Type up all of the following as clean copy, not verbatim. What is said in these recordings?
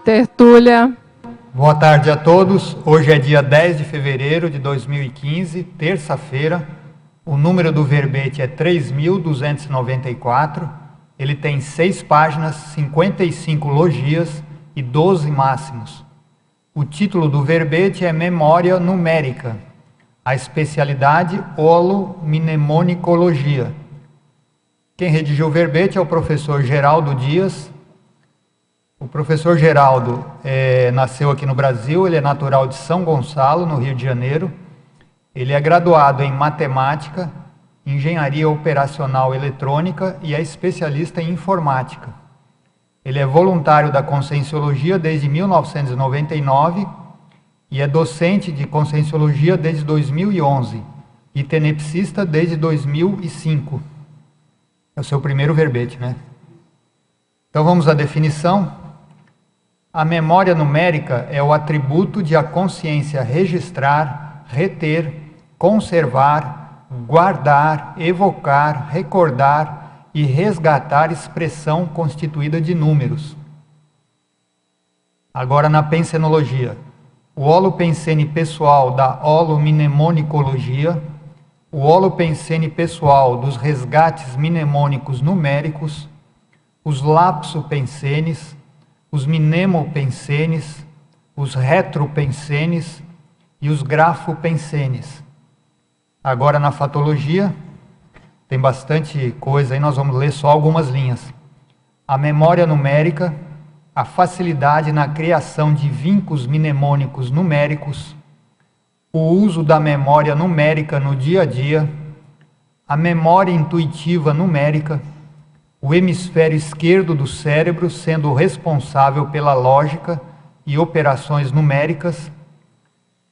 Tertúlia. Boa tarde a todos. Hoje é dia 10 de fevereiro de 2015, terça-feira. O número do verbete é 3.294. Ele tem 6 páginas, 55 logias e 12 máximos. O título do verbete é Memória Numérica. A especialidade Holominemonicologia. Quem redigiu o verbete é o professor Geraldo Dias. O professor Geraldo nasceu aqui no Brasil, ele é natural de São Gonçalo, no Rio de Janeiro. Ele é graduado em Matemática, Engenharia Operacional Eletrônica e é especialista em Informática. Ele é voluntário da Conscienciologia desde 1999 e é docente de Conscienciologia desde 2011 e tenepsista desde 2005. É o seu primeiro verbete, né? Então vamos à definição. A memória numérica é o atributo de a consciência registrar, reter, conservar, guardar, evocar, recordar e resgatar expressão constituída de números. Agora na pensenologia. O holopensene pessoal da holominemonicologia, o holopensene pessoal dos resgates mnemônicos numéricos, os lapsopensenes, os mnemopensenes, os retropensenes e os grafopensenes. Agora na fatologia, tem bastante coisa aí, nós vamos ler só algumas linhas. A memória numérica, a facilidade na criação de vínculos mnemônicos numéricos, o uso da memória numérica no dia a dia, a memória intuitiva numérica, o hemisfério esquerdo do cérebro sendo responsável pela lógica e operações numéricas,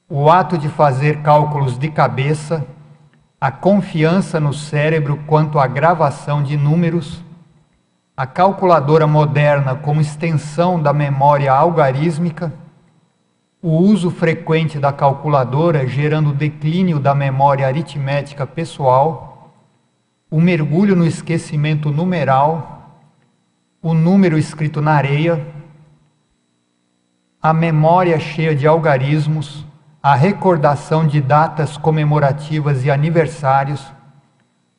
o ato de fazer cálculos de cabeça, a confiança no cérebro quanto à gravação de números, a calculadora moderna como extensão da memória algarísmica, o uso frequente da calculadora gerando declínio da memória aritmética pessoal, o mergulho no esquecimento numeral, o número escrito na areia, a memória cheia de algarismos, a recordação de datas comemorativas e aniversários,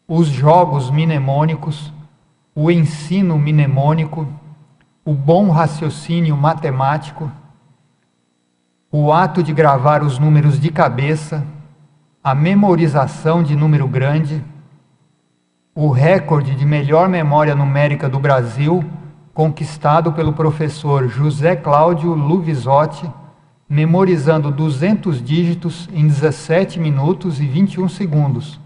os jogos mnemônicos, o ensino mnemônico, o bom raciocínio matemático, o ato de gravar os números de cabeça, a memorização de número grande, o recorde de melhor memória numérica do Brasil, conquistado pelo professor José Cláudio Luvisotti, memorizando 200 dígitos em 17 minutos e 21 segundos,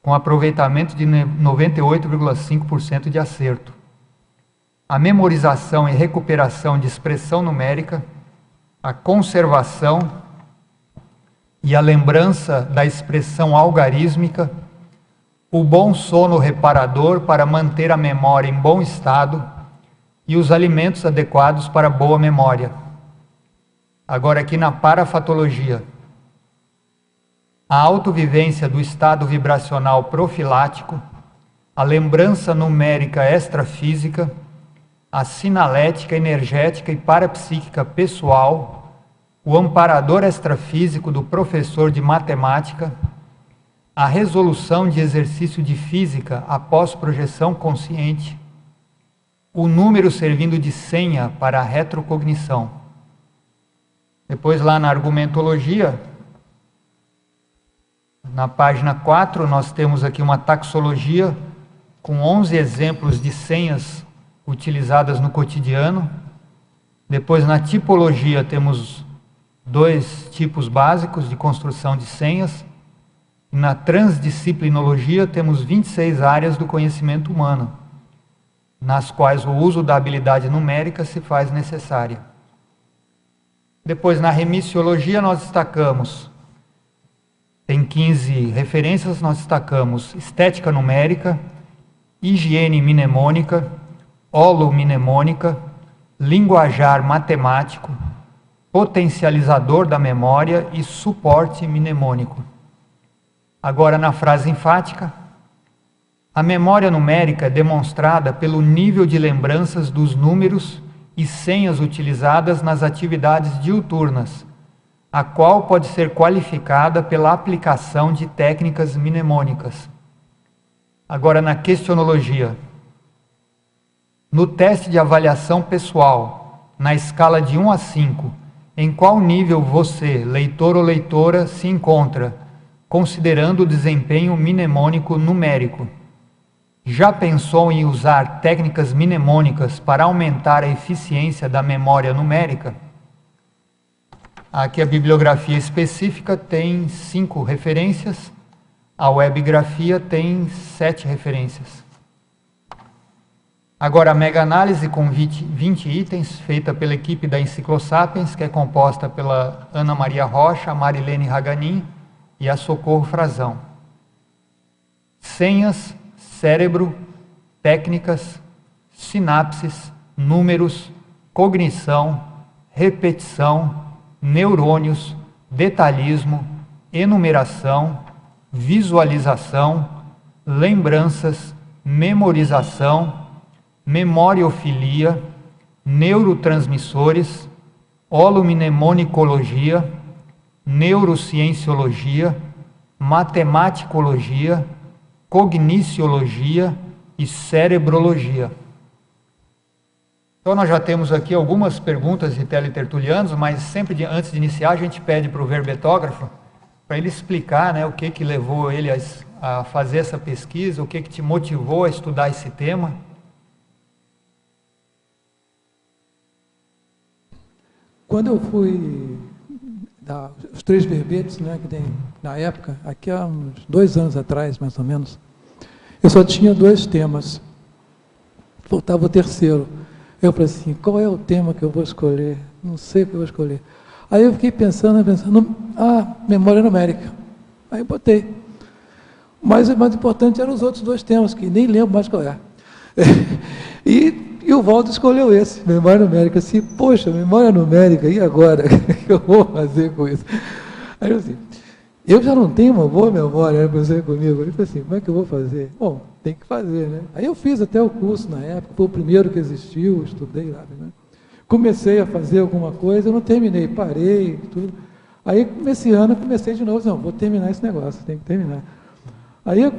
com aproveitamento de 98,5% de acerto. A memorização e recuperação de expressão numérica, a conservação e a lembrança da expressão algarísmica, o bom sono reparador para manter a memória em bom estado e os alimentos adequados para boa memória. Agora aqui na parafatologia. A autovivência do estado vibracional profilático, a lembrança numérica extrafísica, a sinalética energética e parapsíquica pessoal, o amparador extrafísico do professor de matemática, a resolução de exercício de física após projeção consciente, o número servindo de senha para a retrocognição. Depois lá na argumentologia, na página 4, nós temos aqui uma taxologia com 11 exemplos de senhas utilizadas no cotidiano. Depois na tipologia temos 2 tipos básicos de construção de senhas. Na transdisciplinologia temos 26 áreas do conhecimento humano, nas quais o uso da habilidade numérica se faz necessária. Depois na remissiologia nós destacamos, tem 15 referências, nós destacamos estética numérica, higiene mnemônica, holomnemônica, linguajar matemático, potencializador da memória e suporte mnemônico. Agora na frase enfática, a memória numérica é demonstrada pelo nível de lembranças dos números e senhas utilizadas nas atividades diuturnas, a qual pode ser qualificada pela aplicação de técnicas mnemônicas. Agora, na questionologia. No teste de avaliação pessoal, na escala de 1 a 5, em qual nível você, leitor ou leitora, se encontra, considerando o desempenho mnemônico numérico? Já pensou em usar técnicas mnemônicas para aumentar a eficiência da memória numérica? Aqui a bibliografia específica tem 5 referências, a webgrafia tem 7 referências. Agora, a mega-análise com 20 itens, feita pela equipe da Enciclosapiens, que é composta pela Ana Maria Rocha, a Marilene Raganin e a Socorro Frazão. Senhas, cérebro, técnicas, sinapses, números, cognição, repetição, neurônios, detalhismo, enumeração, visualização, lembranças, memorização, memoriofilia, neurotransmissores, holomnemonicologia, neurocienciologia, matematicologia, cogniciologia e cerebrologia. Então nós já temos aqui algumas perguntas de teletertulianos, mas sempre antes de iniciar a gente pede para o verbetógrafo para ele explicar, né, o que levou ele a fazer essa pesquisa, o que te motivou a estudar esse tema. Quando eu fui dar os 3 verbetes, né, que tem na época, aqui há uns 2 anos atrás, mais ou menos, eu só tinha 2 temas. Faltava o terceiro. Eu falei assim, qual é o tema que eu vou escolher? Não sei o que eu vou escolher. Aí eu fiquei pensando, memória numérica. Aí eu botei. Mas o mais importante eram os outros 2 temas, que nem lembro mais qual é. E o Valdo escolheu esse, memória numérica. Assim, poxa, memória numérica, e agora? O que eu vou fazer com isso? Aí eu assim, eu já não tenho uma boa memória, né, para você comigo. Ele falou assim, como é que eu vou fazer? Bom, tem que fazer, né? Aí eu fiz até o curso na época, foi o primeiro que existiu, estudei lá, né? Comecei a fazer alguma coisa, eu não terminei, parei, tudo. Aí, esse ano, comecei de novo, não, vou terminar esse negócio, tem que terminar. Aí, eu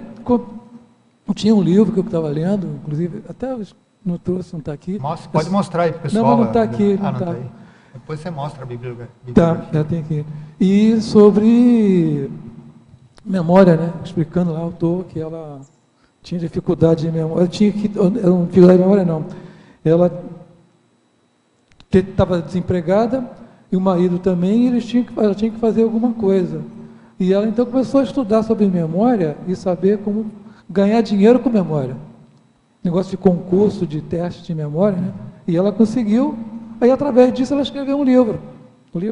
tinha um livro que eu estava lendo, inclusive, até não trouxe, não está aqui. Pode mostrar aí para o pessoal. Não está aqui. Não está aí. Depois você mostra a bibliografia. Tá, já tem aqui. E sobre memória, né? Explicando lá o autor que ela tinha dificuldade de memória. Não, dificuldade de memória não. Ela estava desempregada e o marido também, e ela tinha que fazer alguma coisa. E ela então começou a estudar sobre memória e saber como ganhar dinheiro com memória. Negócio de concurso, de teste de memória, né? E ela conseguiu. Aí, através disso, ela escreveu um livro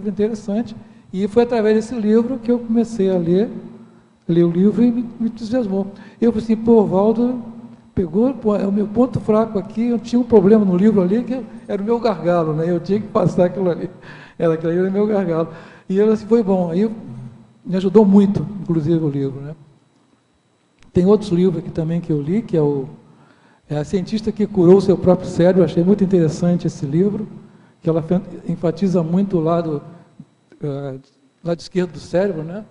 interessante, e foi através desse livro que eu comecei a ler o livro e me entusiasmou. Eu falei assim, pô, o Valdo pegou, é o meu ponto fraco aqui, eu tinha um problema no livro ali, que era o meu gargalo, né? Eu tinha que passar aquilo ali, aquilo ali era o meu gargalo. E ele assim, foi bom, aí me ajudou muito, inclusive, o livro, né? Tem outros livros aqui também que eu li, que é a cientista que curou o seu próprio cérebro. Eu achei muito interessante esse livro, que ela enfatiza muito o lado esquerdo do cérebro, né?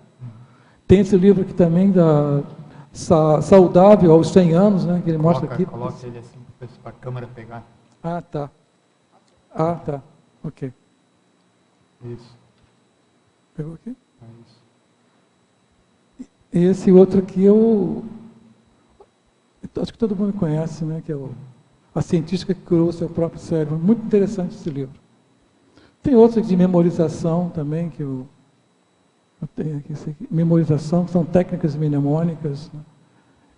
Tem esse livro aqui também, da Saudável aos 100 anos, né? Que ele mostra aqui. Coloca ele assim, para a câmera pegar. Ah, tá. Ok. Isso. Pegou aqui? É isso. E esse outro aqui acho que todo mundo conhece, né? Que é a cientista que curou o seu próprio cérebro. Muito interessante esse livro. Tem outros de memorização também, que eu tenho aqui. Esse aqui. Memorização, que são técnicas mnemônicas, né?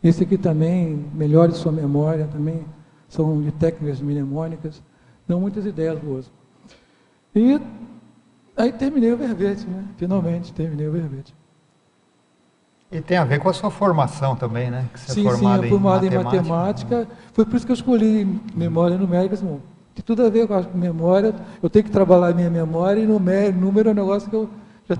Esse aqui também, melhore sua memória, também são de técnicas mnemônicas. Dão muitas ideias boas. E aí terminei o verbete, né? Finalmente terminei o verbete. E tem a ver com a sua formação também, né? Que você sim, é formado, sim, eu formado em matemática. Foi por isso que eu escolhi memória numérica. Assim, tem tudo a ver com a memória. Eu tenho que trabalhar a minha memória, e número é um negócio que eu já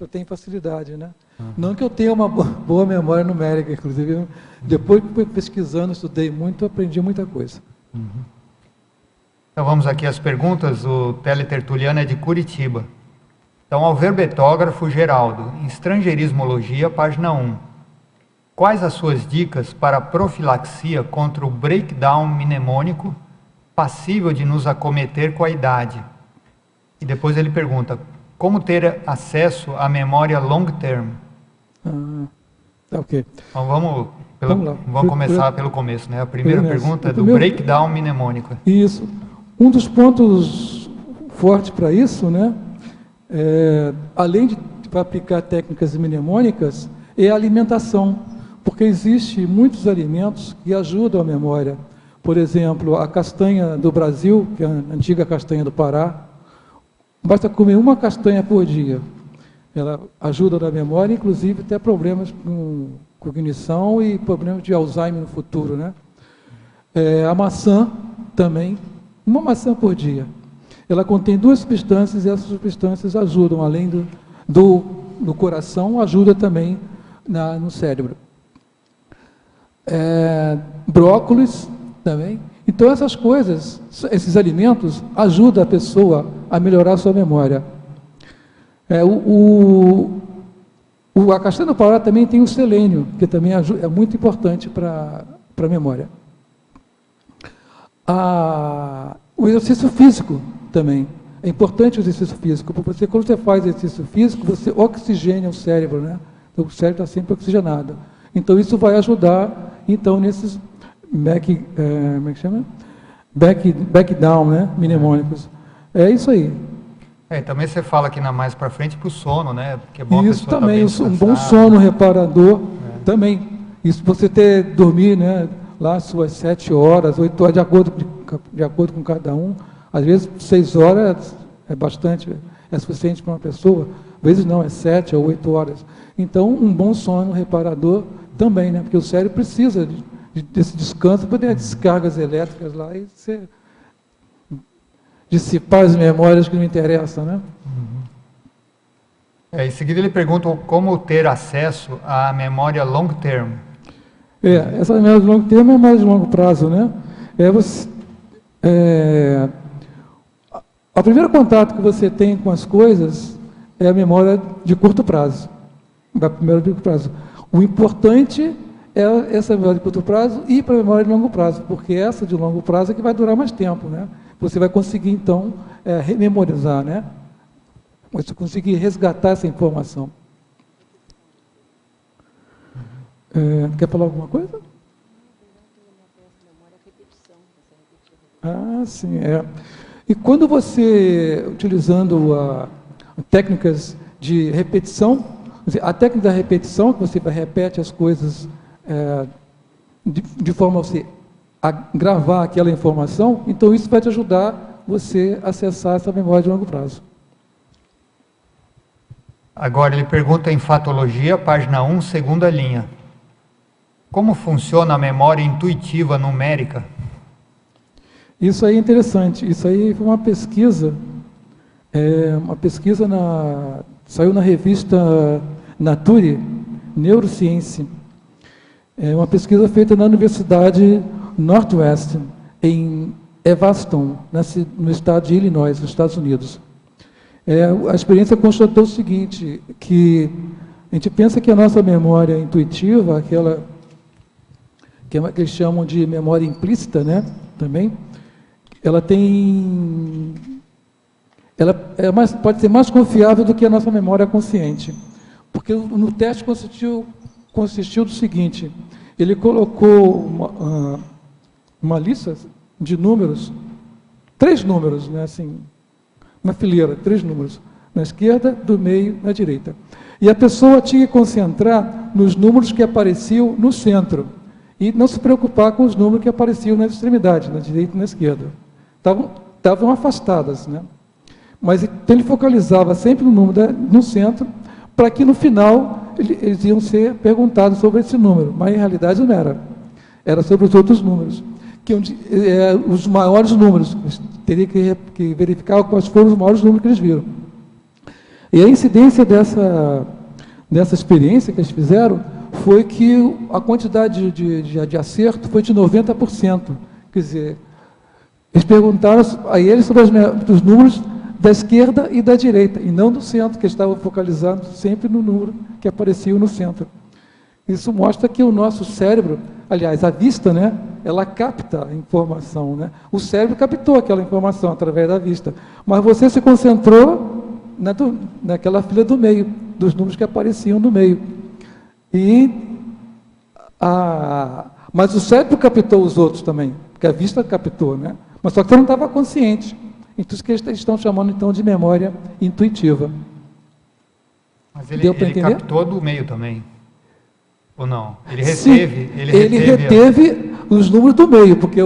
eu tenho facilidade, né? Não que eu tenha uma boa memória numérica, inclusive. Depois que fui pesquisando, estudei muito, aprendi muita coisa. Então vamos aqui às perguntas. O teletertuliano é de Curitiba. Então, ao verbetógrafo Geraldo, em Estrangeirismologia, página 1. Quais as suas dicas para profilaxia contra o breakdown mnemônico passível de nos acometer com a idade? E depois ele pergunta, como ter acesso à memória long term? Ok. Então vamos começar pelo começo, né? A primeira pergunta é do breakdown mnemônico. Isso. Um dos pontos fortes para isso, né? Além de aplicar técnicas mnemônicas, é a alimentação, porque existem muitos alimentos que ajudam a memória. Por exemplo, a castanha do Brasil, que é a antiga castanha do Pará, basta comer uma castanha por dia. Ela ajuda na memória, inclusive até problemas com cognição e problemas de Alzheimer no futuro, né? A maçã também, uma maçã por dia. Ela contém 2 substâncias e essas substâncias ajudam, além do coração, ajuda também no cérebro. Brócolis também. Então essas coisas, esses alimentos, ajudam a pessoa a melhorar a sua memória. A castanha do Pará também tem o selênio, que também é muito importante para a memória. O exercício físico também. É importante o exercício físico, porque quando você faz exercício físico, você oxigena o cérebro, né? Então, o cérebro está sempre oxigenado. Então, isso vai ajudar, então, nesses como é que chama? Backdown, né? Mnemônicos. É isso aí. Também você fala aqui mais para frente para o sono, né? Porque é bom isso também, um bom sono reparador também. Isso você dormir, né? Lá suas 7 horas, 8 horas, de acordo com cada um. Às vezes 6 horas é bastante, é suficiente para uma pessoa. Às vezes não, é 7 ou 8 horas. Então, um bom sono reparador também, né? Porque o cérebro precisa desse descanso para ter as descargas elétricas lá e dissipar as memórias que não interessam, né? Em seguida ele pergunta como ter acesso à memória long term. Essa memória de longo termo é memória de longo prazo, né? O primeiro contato que você tem com as coisas é a memória de curto prazo. Da primeira de curto prazo. O importante é essa memória de curto prazo e para a memória de longo prazo, porque essa de longo prazo é que vai durar mais tempo, né? Você vai conseguir, então, rememorizar, né? Você conseguir resgatar essa informação. Quer falar alguma coisa? Sim, E quando você, utilizando técnicas de repetição, a técnica da repetição, que você repete as coisas de forma a você gravar aquela informação, então isso vai te ajudar você a acessar essa memória de longo prazo. Agora ele pergunta em Fatologia, página 1, segunda linha. Como funciona a memória intuitiva numérica? Isso aí é interessante. Isso aí foi uma pesquisa, saiu na revista Nature Neuroscience. É uma pesquisa feita na Universidade Northwestern, em Evanston, no estado de Illinois, nos Estados Unidos. A experiência constatou o seguinte, que a gente pensa que a nossa memória intuitiva, aquela que eles chamam de memória implícita, né, também, ela pode ser mais confiável do que a nossa memória consciente. Porque no teste consistiu do seguinte, ele colocou uma lista de números, 3 números, né, assim, uma fileira, 3 números, na esquerda, do meio, na direita. E a pessoa tinha que concentrar nos números que apareciam no centro, e não se preocupar com os números que apareciam nas extremidades, na direita e na esquerda. Estavam afastadas, né? Mas então, ele focalizava sempre no número no centro, para que no final eles iam ser perguntados sobre esse número, mas em realidade não era. Era sobre os outros números, os maiores números. Teria que verificar quais foram os maiores números que eles viram. E a incidência dessa experiência que eles fizeram foi que a quantidade de acerto foi de 90%. Quer dizer, Eles perguntaram a ele sobre os números da esquerda e da direita, e não do centro, que eles estavam focalizando sempre no número que aparecia no centro. Isso mostra que o nosso cérebro, aliás, a vista, né, ela capta a informação, né? O cérebro captou aquela informação através da vista, mas você se concentrou naquela fila do meio, dos números que apareciam no meio. Mas o cérebro captou os outros também, porque a vista captou, né? Mas só que você não estava consciente. Então, isso que eles estão chamando, então, de memória intuitiva. Mas ele entender? Captou do meio também, ou não? Ele reteve? Sim, ele reteve os números do meio, porque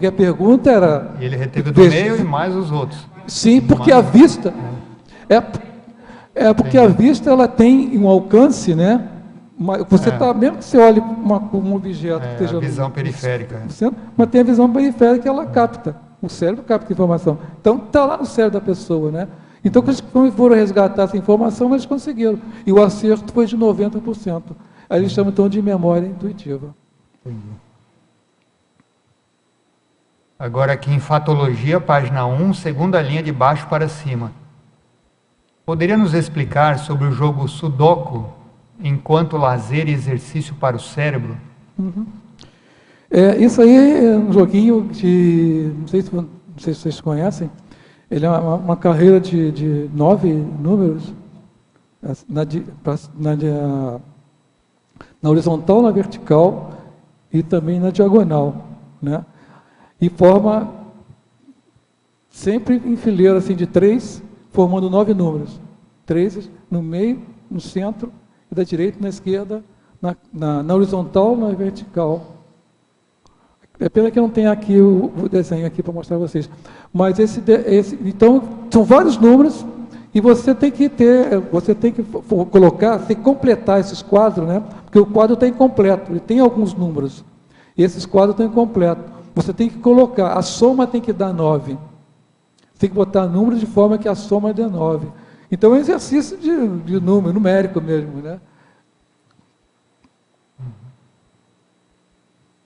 a pergunta era... E ele reteve do meio e mais os outros. Sim, porque a vista... Porque a vista, ela tem um alcance, né? Você está, mesmo que você olhe um objeto que esteja... a visão periférica. Mas tem a visão periférica que ela capta. O cérebro capta informação. Então, está lá no cérebro da pessoa, né? Então, quando foram resgatar essa informação, eles conseguiram. E o acerto foi de 90%. Aí eles chamam, então, de memória intuitiva. Entendi. Agora, aqui em Fatologia, página 1, segunda linha de baixo para cima. Poderia nos explicar sobre o jogo Sudoku, enquanto lazer e exercício para o cérebro? Uhum. Isso aí é um joguinho de, não sei se vocês conhecem, ele é uma carreira de 9 números, na horizontal, na vertical e também na diagonal, né? E forma sempre em fileira assim, de 3, formando 9 números. 3 no meio, no centro, e da direita e na esquerda, na horizontal, na vertical. É pena que eu não tenho aqui o desenho aqui para mostrar a vocês. Mas então, são vários números e você tem que colocar, tem que completar esses quadros, né? Porque o quadro está incompleto, ele tem alguns números. E esses quadros estão incompletos. Você tem que colocar, a soma tem que dar 9. Você tem que botar números de forma que a soma dê 9. Então é um exercício de número, numérico mesmo, né?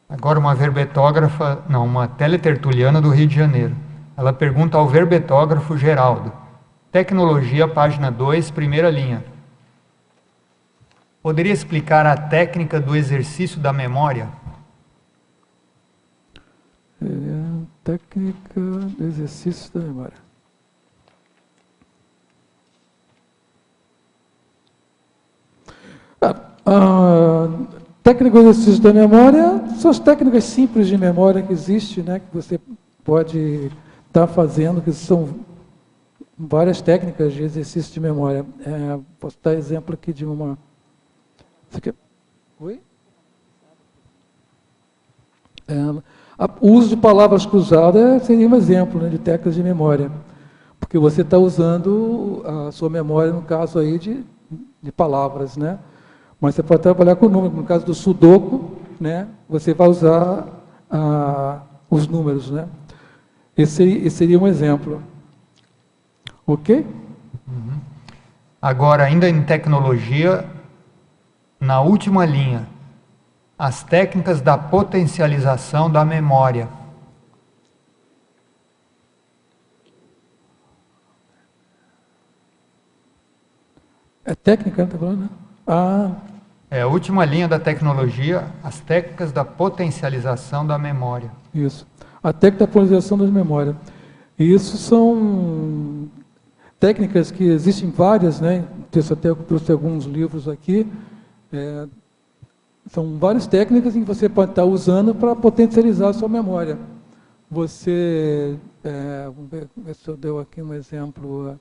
Agora uma teletertuliana do Rio de Janeiro. Ela pergunta ao verbetógrafo Geraldo. Tecnologia, página 2, primeira linha. Poderia explicar a técnica do exercício da memória? Técnica do exercício da memória. Técnica do exercício da memória são as técnicas simples de memória que existem, né, que você pode estar fazendo, que são várias técnicas de exercício de memória. Posso dar exemplo aqui de uma... Oi? O uso de palavras cruzadas seria um exemplo, né, de técnicas de memória, porque você está usando a sua memória, no caso aí, de palavras, né? Mas você pode trabalhar com números. No caso do Sudoku, né, você vai usar os números, né? Esse seria um exemplo. Ok? Uhum. Agora, ainda em tecnologia, na última linha, as técnicas da potencialização da memória. É técnica, está falando, né? A última linha da tecnologia, as técnicas da potencialização da memória. Isso. A técnica da potencialização da memória. E isso são técnicas que existem várias, né? Eu até trouxe alguns livros aqui. São várias técnicas que você pode estar usando para potencializar a sua memória. Vamos ver se eu dei aqui um exemplo.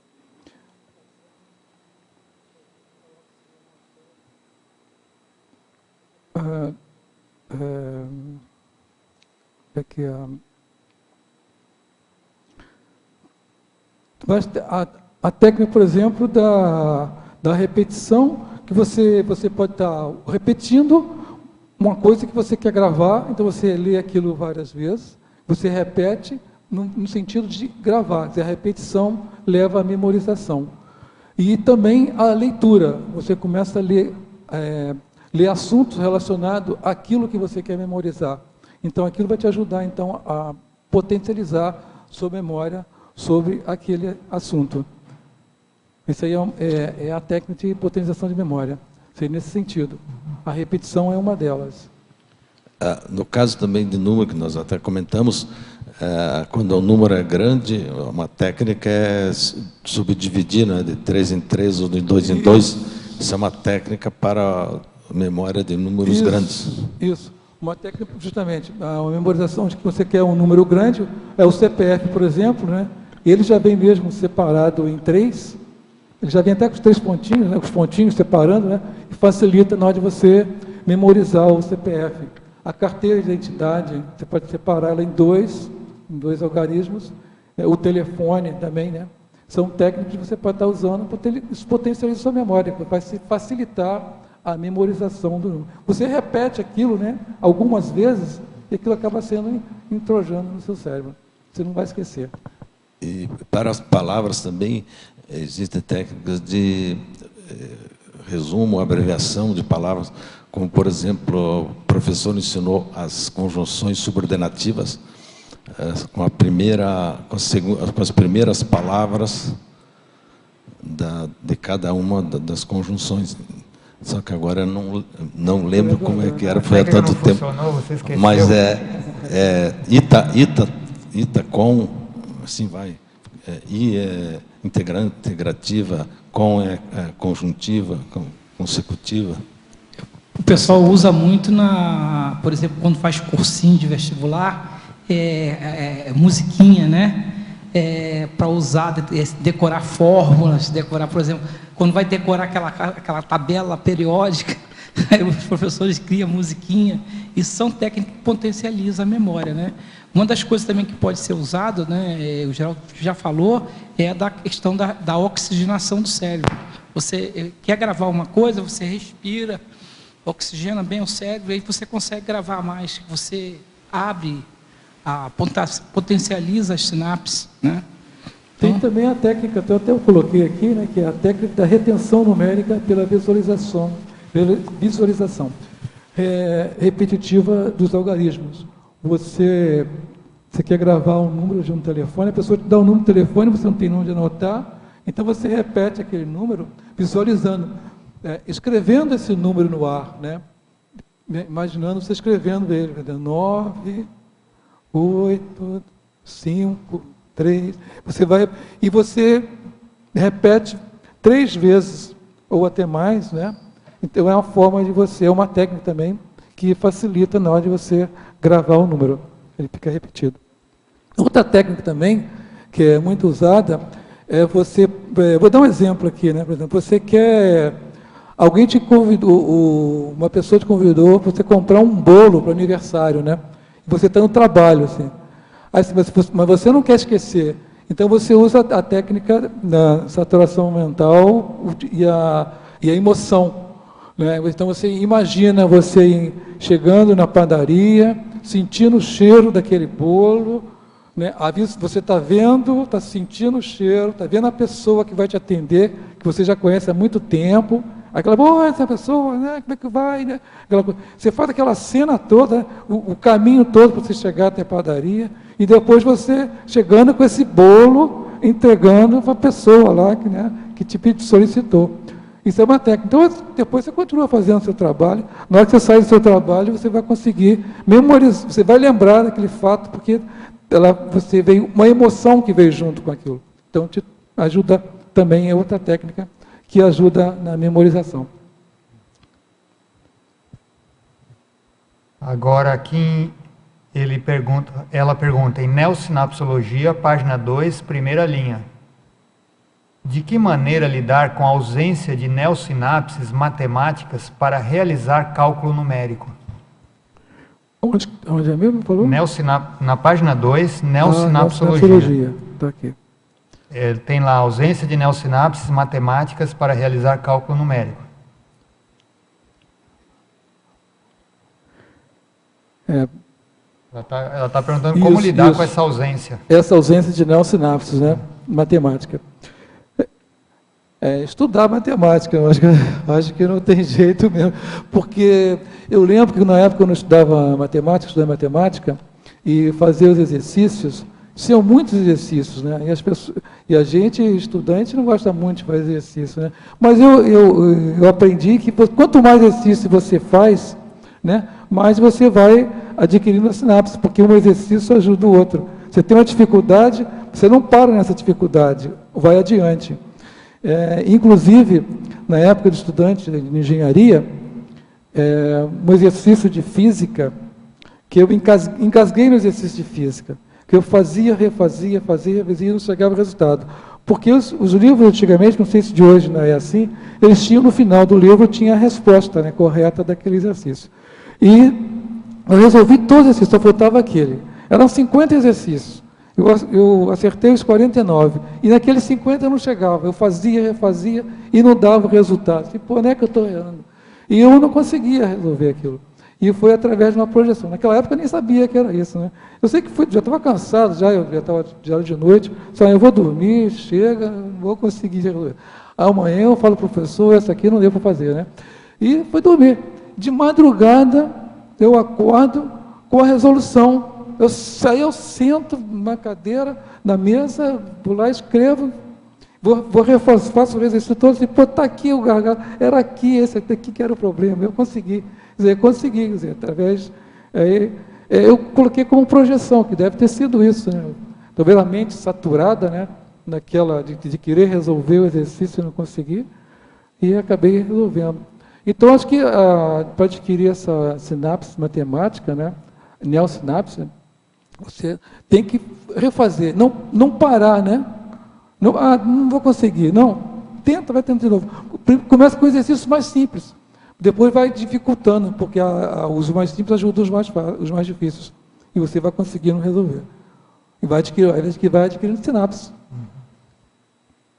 Aqui, a técnica, por exemplo, da repetição, que você pode estar repetindo uma coisa que você quer gravar, então você lê aquilo várias vezes, você repete no sentido de gravar, a repetição leva à memorização. E também a leitura, você começa a ler assuntos relacionados àquilo que você quer memorizar. Então, aquilo vai te ajudar, então, a potencializar sua memória sobre aquele assunto. Isso aí é a técnica de potencialização de memória. Seria nesse sentido. A repetição é uma delas. No caso também de número, que nós até comentamos, quando o número é grande, uma técnica é subdividir, né, de 3 em 3 ou de 2 em 2. Isso é uma técnica para a memória de números grandes. Isso. Uma técnica, justamente, a memorização de que você quer um número grande, é o CPF, por exemplo, né? Ele já vem mesmo separado em 3, ele já vem até com os 3 pontinhos, né? Os pontinhos separando, né? E facilita na hora de você memorizar o CPF. A carteira de identidade, você pode separar ela em dois algarismos, o telefone também, né? São técnicas que você pode estar usando para potencializar sua memória, vai facilitar a memorização do número. Você repete aquilo, né, algumas vezes, e aquilo acaba sendo introjando no seu cérebro. Você não vai esquecer. E para as palavras também, existem técnicas de resumo, abreviação de palavras, como, por exemplo, o professor ensinou as conjunções subordinativas, com as primeiras palavras de cada uma das conjunções. Só que agora eu não lembro como é que era, foi há tanto tempo. Você esqueceu. Mas ita, com, assim vai. I é integrativa, com é conjuntiva, consecutiva. O pessoal usa muito, por exemplo, quando faz cursinho de vestibular, musiquinha, né? Para usar, decorar fórmulas, decorar, por exemplo, quando vai decorar aquela tabela periódica, aí os professores criam musiquinha, e são técnicas que potencializam a memória, né? Uma das coisas também que pode ser usado, né, o Geraldo já falou, é a da questão da oxigenação do cérebro. Você quer gravar uma coisa, você respira, oxigena bem o cérebro, e aí você consegue gravar mais, você abre, potencializa as sinapses, né? Tem também a técnica, eu coloquei aqui, né, que é a técnica da retenção numérica pela visualização repetitiva dos algarismos. Você quer gravar um número de um telefone, a pessoa te dá um número de telefone, você não tem número de anotar, então você repete aquele número visualizando, escrevendo esse número no ar, né? Imaginando você escrevendo ele, 9, 8, 5, 3, você repete 3 vezes, ou até mais, né? Então é uma forma de você, é uma técnica também, que facilita na hora de você gravar o número, ele fica repetido. Outra técnica também, que é muito usada, é você, vou dar um exemplo aqui, né? Por exemplo, você quer, alguém te convidou, uma pessoa te convidou para você comprar um bolo para aniversário, né? Você está no trabalho, assim. Mas você não quer esquecer. Então você usa a técnica da saturação mental e a emoção, né? Então você imagina você chegando na padaria, sentindo o cheiro daquele bolo, né? Você está vendo, está sentindo o cheiro, está vendo a pessoa que vai te atender, que você já conhece há muito tempo. Aquela, essa pessoa, né? Como é que vai? Né? Você faz aquela cena toda, o caminho todo para você chegar até a padaria, e depois você chegando com esse bolo, entregando para a pessoa lá que te solicitou. Isso é uma técnica. Então, depois você continua fazendo o seu trabalho. Na hora que você sair do seu trabalho, você vai conseguir memorizar, você vai lembrar daquele fato, porque você veio, uma emoção que veio junto com aquilo. Então, te ajuda também, é outra técnica que ajuda na memorização. Agora aqui ela pergunta, em neossinapsologia, página 2, primeira linha. De que maneira lidar com a ausência de neossinapses matemáticas para realizar cálculo numérico? Onde é mesmo? Falou? Na página 2, neossinapsologia. Está aqui. Tem lá ausência de neossinapses matemáticas para realizar cálculo numérico. Ela está perguntando como lidar com essa ausência. Essa ausência de neossinapses, né? Matemática. Estudar matemática, eu acho que não tem jeito mesmo. Porque eu lembro que na época, quando eu estudava matemática, e fazia os exercícios, tinham muitos exercícios, né? E a gente, estudante, não gosta muito de fazer exercício, né? Mas eu aprendi que quanto mais exercício você faz, né, mais você vai adquirindo a sinapse, porque um exercício ajuda o outro. Você tem uma dificuldade, você não para nessa dificuldade, vai adiante. Inclusive, na época de estudante de engenharia, um exercício de física, que eu engasguei no exercício de física, que eu fazia, refazia e não chegava ao resultado. Porque os livros, antigamente, não sei se de hoje não é assim, eles tinham, no final do livro, tinha a resposta, né, correta daquele exercício. E eu resolvi todos os exercícios, só faltava aquele. Eram 50 exercícios. Eu acertei os 49. E naqueles 50 eu não chegava. Eu fazia, refazia e não dava o resultado. Assim, pô, não é que eu estou errando. E eu não conseguia resolver aquilo. E foi através de uma projeção. Naquela época eu nem sabia que era isso, né? Eu sei que já estava cansado, eu já era de noite, só eu vou dormir, chega, não vou conseguir resolver. Amanhã eu falo, professor, essa aqui não deu para fazer, né? E fui dormir. De madrugada eu acordo com a resolução. Eu saio, eu sento na cadeira, na mesa, vou lá, escrevo, faço o exercício todo, e pô, está aqui o gargalo, era aqui, esse aqui que era o problema, eu consegui. Consegui, através... eu coloquei como projeção, que deve ter sido isso, né? Talvez a mente saturada, né? Naquela de querer resolver o exercício e não conseguir, e acabei resolvendo. Então, acho que para adquirir essa sinapse matemática, né? Neosinapse, você tem que refazer, não parar, né? Não vou conseguir, não. Vai tentando de novo. Começa com exercícios mais simples. Depois vai dificultando, porque os mais simples ajudam os mais difíceis. E você vai conseguindo resolver. E vai adquirindo sinapse.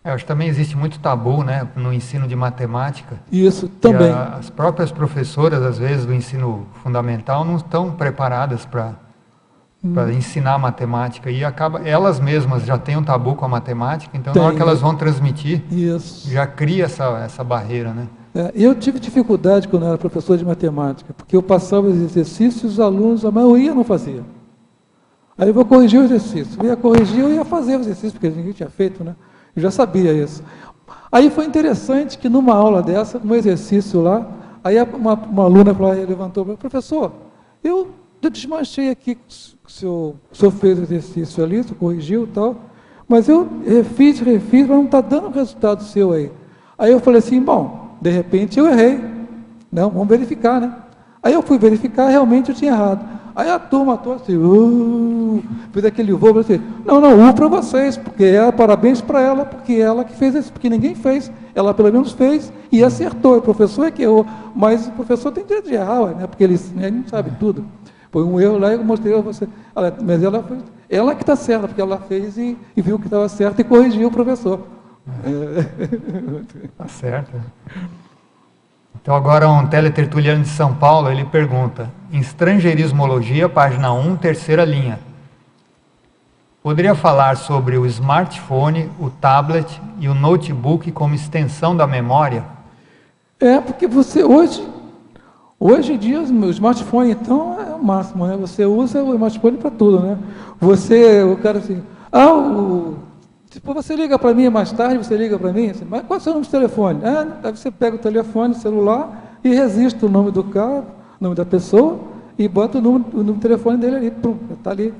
Acho que também existe muito tabu, né, no ensino de matemática. Isso, também. As próprias professoras, às vezes, do ensino fundamental, não estão preparadas para ensinar matemática. E elas mesmas já têm um tabu com a matemática, então na hora que elas vão transmitir, já cria essa barreira, né? Eu tive dificuldade quando eu era professor de matemática, porque eu passava os exercícios e os alunos, a maioria não fazia. Aí eu vou corrigir o exercício. Eu ia corrigir, eu ia fazer o exercício, porque ninguém tinha feito, né? Eu já sabia isso. Aí foi interessante que numa aula dessa, num exercício lá, aí uma aluna levantou e falou, professor, eu desmanchei aqui, o senhor fez o exercício ali, o senhor corrigiu e tal, mas eu refiz, mas não está dando o resultado seu aí. Aí eu falei assim, bom, de repente eu errei. Não, vamos verificar, né? Aí eu fui verificar, realmente eu tinha errado. Aí a turma toda assim, fez aquele voo, assim, não, para vocês, porque parabéns para ela, porque ela que fez isso, porque ninguém fez, ela pelo menos fez e acertou, o professor é que errou, mas o professor tem direito de errar, né? Porque ele não sabe tudo. Foi um erro lá e eu mostrei a você, mas ela que está certa, porque ela fez e viu que estava certo e corrigiu o professor. Tá certo. Então agora um teletertuliano de São Paulo, ele pergunta, em Estrangeirismologia, página 1, terceira linha, poderia falar sobre o smartphone, o tablet e o notebook como extensão da memória? Porque você hoje em dia o smartphone então é o máximo, né? Você usa o smartphone para tudo, né? O cara assim, tipo, você liga para mim mais tarde, você liga para mim, assim, mas qual é o seu número de telefone? Aí você pega o telefone, o celular, e registra o nome do cara, o nome da pessoa, e bota o número do telefone dele ali, pum, está ali.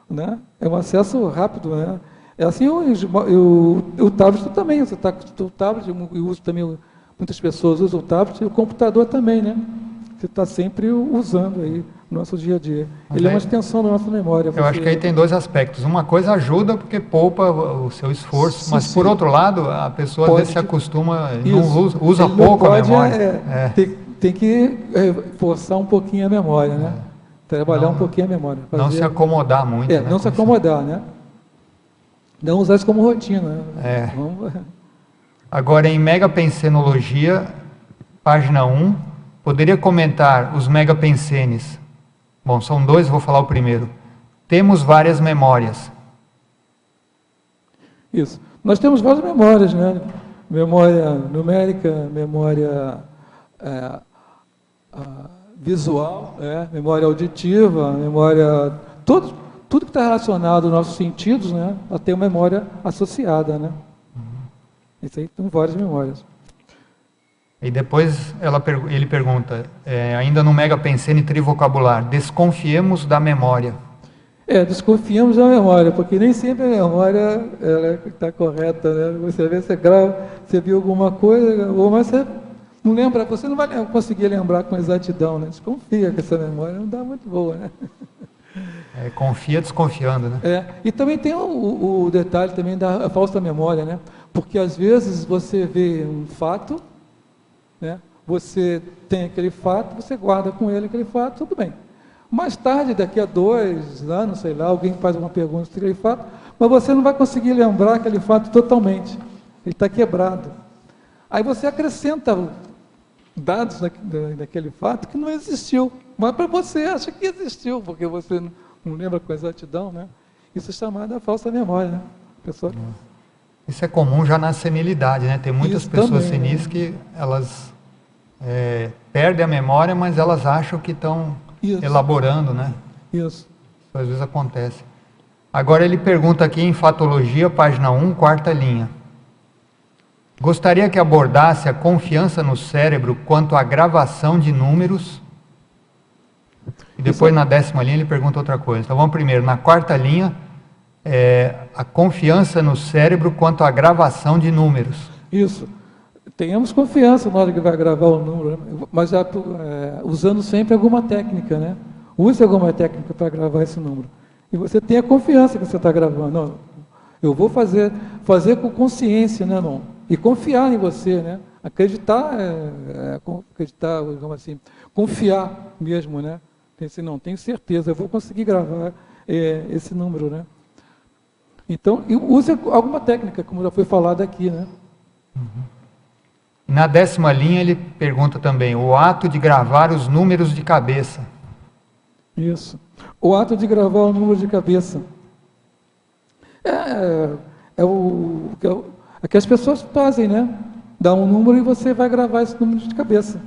Né? É um acesso rápido. Né? É assim o tablet também, você está com o tablet, eu uso também, muitas pessoas usam o tablet, e o computador também, né? Você está sempre usando aí no nosso dia a dia. Ele é uma extensão da nossa memória. Eu acho que aí tem dois aspectos. Uma coisa ajuda porque poupa o seu esforço, mas por outro lado, a pessoa às vezes se acostuma, não usa pouco a memória. Tem que forçar um pouquinho a memória, né? Trabalhar um pouquinho a memória. Não se acomodar muito. Né? Não se acomodar, né? Não usar isso como rotina. Né? Agora, em Megapensenologia, página 1, poderia comentar os megapensenes. Bom, são dois, vou falar o primeiro. Temos várias memórias. Isso. Nós temos várias memórias, né? Memória numérica, memória visual, memória auditiva, memória... Tudo que está relacionado aos nossos sentidos, né? A ter uma memória associada, né? Isso aí tem várias memórias. E depois ele pergunta, ainda no Mega Pensene Trivocabular, desconfiemos da memória. Desconfiamos da memória, porque nem sempre a memória está correta, né? Você vê, você grava, você viu alguma coisa, mas você não lembra, você não vai conseguir lembrar com exatidão, né? Desconfia que essa memória não dá muito boa, né? Confia desconfiando, né? E também tem o detalhe também da falsa memória, né? Porque às vezes você vê um fato, né? Você tem aquele fato, você guarda com ele aquele fato, tudo bem. Mais tarde, daqui a 2 anos, sei lá, alguém faz uma pergunta sobre aquele fato, mas você não vai conseguir lembrar aquele fato totalmente. Ele está quebrado. Aí você acrescenta dados daquele fato que não existiu, mas para você acha que existiu, porque você não lembra com exatidão, né? Isso é chamada falsa memória, né? Pessoa... Isso é comum já na senilidade, né? Tem muitas pessoas também, senis que elas perdem a memória, mas elas acham que estão elaborando, né? Isso. Às vezes acontece. Agora ele pergunta aqui em Fatologia, página 1, quarta linha. Gostaria que abordasse a confiança no cérebro quanto à gravação de números. E depois na 10ª linha ele pergunta outra coisa. Então vamos primeiro, na quarta linha, a confiança no cérebro quanto à gravação de números. Isso. Tenhamos confiança na hora que vai gravar o número, né? Mas usando sempre alguma técnica, né? Use alguma técnica para gravar esse número. E você tenha confiança que você está gravando. Não, eu vou fazer com consciência, né, irmão? E confiar em você, né? Acreditar, digamos assim, confiar mesmo, né? Não, tenho certeza, eu vou conseguir gravar esse número, né? Então, use alguma técnica, como já foi falado aqui, né? Na 10ª linha ele pergunta também, o ato de gravar os números de cabeça. Isso. O ato de gravar o número de cabeça. É o que as pessoas fazem, né? Dá um número e você vai gravar esse número de cabeça.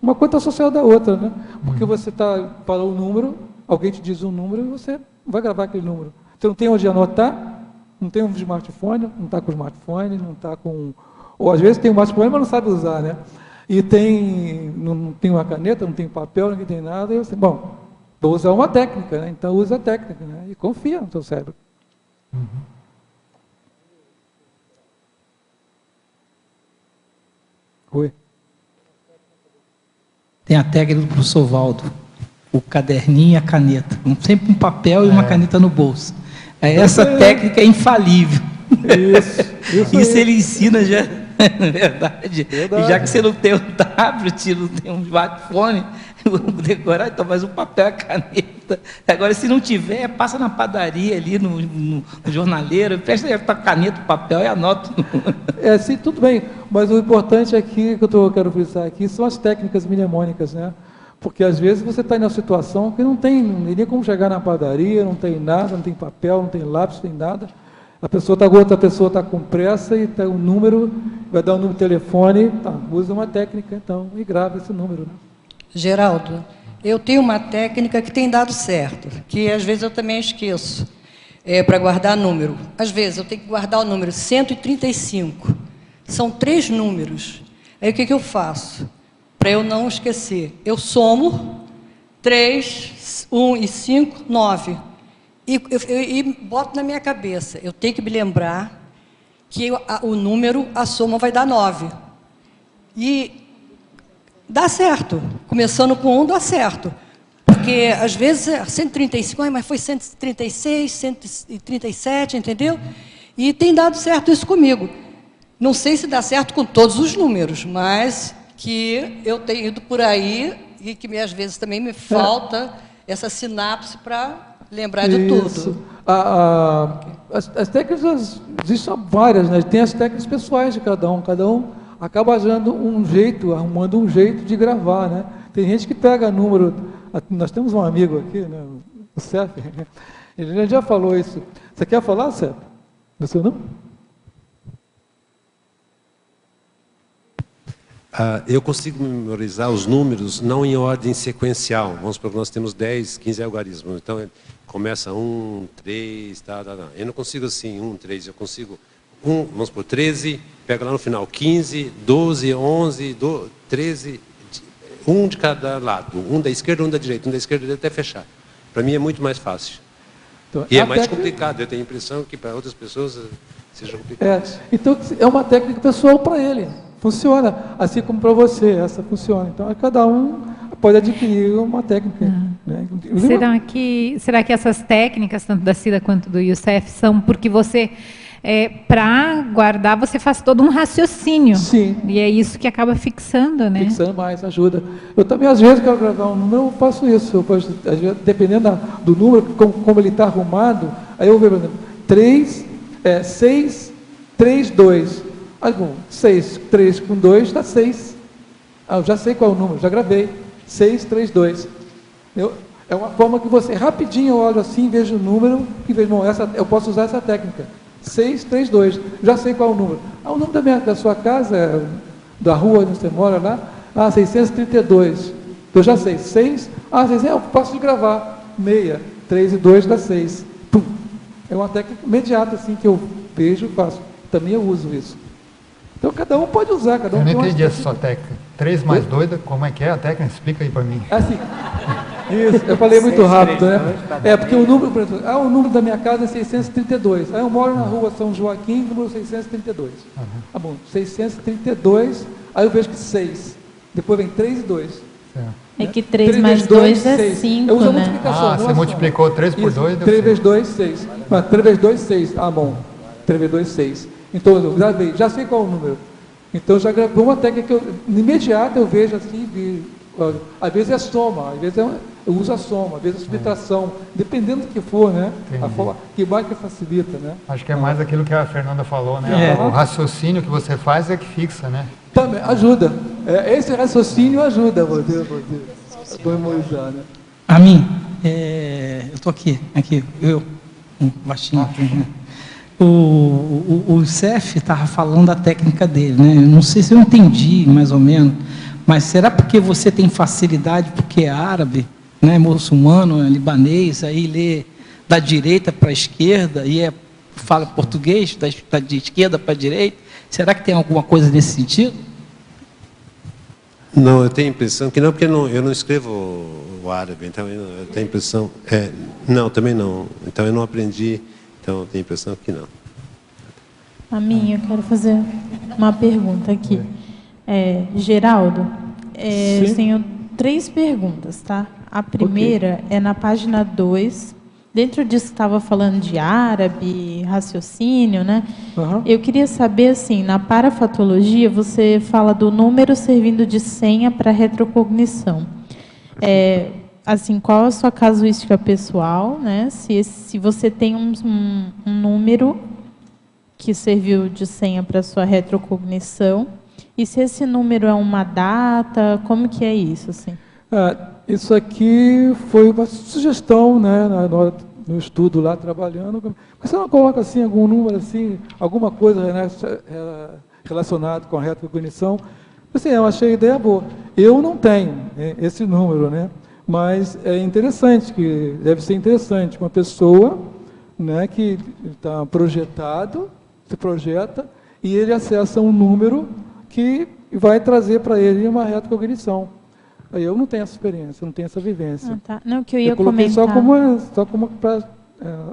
Uma coisa associada à outra, né? Porque você para o número, alguém te diz um número e você vai gravar aquele número. Você não tem onde anotar, não tem um smartphone, não está com o smartphone, não está com... Ou às vezes tem um smartphone, mas não sabe usar, né? E não tem uma caneta, não tem papel, não tem nada, e você, bom, vou usar uma técnica, né? Então usa a técnica, né? E confia no seu cérebro. Oi. Tem a técnica do professor Valdo, o caderninho e a caneta. Sempre um papel e uma caneta no bolso. Essa técnica é infalível. Isso ele ensina já, na verdade. E já que você não tem um tablet, não tem um smartphone, vamos decorar, então mais um papel e a caneta. Agora, se não tiver, passa na padaria ali, no jornaleiro, presta a caneta, o papel e anota. Sim, tudo bem, mas o importante aqui, que eu quero frisar aqui, são as técnicas mnemônicas, né? Porque às vezes você está em uma situação que não tem nem como chegar na padaria, não tem nada, não tem papel, não tem lápis, não tem nada. Outra pessoa está com pressa e tem um número, vai dar um número de telefone, usa uma técnica então e grava esse número. Né? Geraldo, eu tenho uma técnica que tem dado certo, que às vezes eu também esqueço, para guardar número. Às vezes eu tenho que guardar o número 135. São 3 números. Aí o que eu faço? Para eu não esquecer. Eu somo 3, 1 e 5, 9. E boto na minha cabeça. Eu tenho que me lembrar que o número, a soma vai dar 9. E dá certo. Começando com 1, dá certo. Porque, às vezes, 135, mas foi 136, 137, entendeu? E tem dado certo isso comigo. Não sei se dá certo com todos os números, mas que eu tenho ido por aí e que, às vezes, também me falta essa sinapse para lembrar de tudo. As técnicas, existem várias, né? Tem as técnicas pessoais de cada um acaba arrumando um jeito de gravar, né? Tem gente que pega número, nós temos um amigo aqui, né? O Cef, ele já falou isso. Você quer falar, Cef? Você não? Eu consigo memorizar os números não em ordem sequencial. Vamos supor que nós temos 10, 15 algarismos. Então, começa 1, 3, tá. Eu não consigo assim, 1, 3. Eu consigo, vamos supor, 13, pega lá no final, 15, 12, 11, 13, um de cada lado. Um da esquerda, um da direita. Um da esquerda até fechar. Para mim é muito mais fácil. Então, e é mais complicado. Eu tenho a impressão que para outras pessoas seja complicado. Então, é uma técnica pessoal para ele. Funciona, assim como para você, essa funciona. Então, cada um pode adquirir uma técnica. Né? Será que essas técnicas, tanto da Cida quanto do Youssef, são porque você, para guardar, você faz todo um raciocínio? Sim. E é isso que acaba fixando, né? Fixando mais, ajuda. Eu também, às vezes, quero gravar um número, eu faço isso. Eu posso, às vezes, dependendo do número, como ele está arrumado, aí eu vejo, por exemplo, 6, 3, 2. Ah, bom, 6, 3 com 2 dá 6. Eu já sei qual é o número, já gravei. 6, 3, 2. É uma forma que você, rapidinho, eu olho assim, vejo o número e vejo, bom, eu posso usar essa técnica. 6, 3, 2. Já sei qual é o número. O número da sua casa, da rua onde você mora lá, 632. Eu já sei. 6, 6, eu posso gravar. 6, 3 e 2 dá 6. Pum. É uma técnica imediata, assim, que eu vejo e faço. Também eu uso isso. Então, cada um pode usar, cada um Eu tem não entendi uma essa sua técnica. 3 mais 2, como é que é a técnica? Explica aí para mim. Assim, isso, eu falei muito rápido, né? Porque o número, por exemplo, o número da minha casa é 632. Aí eu moro na rua São Joaquim, número 632. Bom, 632, aí eu vejo que 6. Depois vem 3 e 2. Certo. É que 3 mais 2 é 5, eu uso a né? multiplicação. Você multiplicou 3 por 2, deu 3 vezes 2, 6. 3 vezes 2, 6. Bom. 3 vezes 2, 6. Então, eu já sei qual é o número. Então, já gravei uma técnica que imediata eu vejo assim, às vezes é soma, às vezes eu uso a soma, às vezes a subtração, dependendo do que for, né? A forma que mais que facilita, né? Acho que é mais aquilo que a Fernanda falou, né? O raciocínio que você faz é que fixa, né? Também, ajuda. Esse raciocínio ajuda você a memorizar, né? A mim, eu estou aqui, baixinho. O Cef estava falando da técnica dele, né? Eu não sei se eu entendi mais ou menos, mas será porque você tem facilidade, porque é árabe, né? Muçulmano, libanês, aí lê da direita para a esquerda e fala português, de esquerda para a direita? Será que tem alguma coisa nesse sentido? Não, eu tenho a impressão que não, porque eu não escrevo o árabe, então eu tenho a impressão... não, também não. Então eu não aprendi, então eu tenho a impressão que não. A mim, eu quero fazer uma pergunta aqui. Geraldo, eu tenho 3 perguntas, tá? A primeira é na página 2, dentro disso que estava falando de árabe, raciocínio, né? Eu queria saber, assim, na parafatologia, você fala do número servindo de senha para retrocognição. Assim, qual a sua casuística pessoal, né? Se você tem um número que serviu de senha para sua retrocognição, e se esse número é uma data, como que é isso, assim? Isso aqui foi uma sugestão, né, no estudo lá, trabalhando. Porque você não coloca assim, algum número, assim, alguma coisa, né, relacionada com a retrocognição? Assim, eu achei a ideia boa. Eu não tenho esse número, né, mas é interessante, que deve ser interessante, uma pessoa, né, que está projetado, se projeta, e ele acessa um número que vai trazer para ele uma retrocognição. Eu não tenho essa experiência, não tenho essa vivência. Tá. Não, que eu ia coloquei comentar. só como para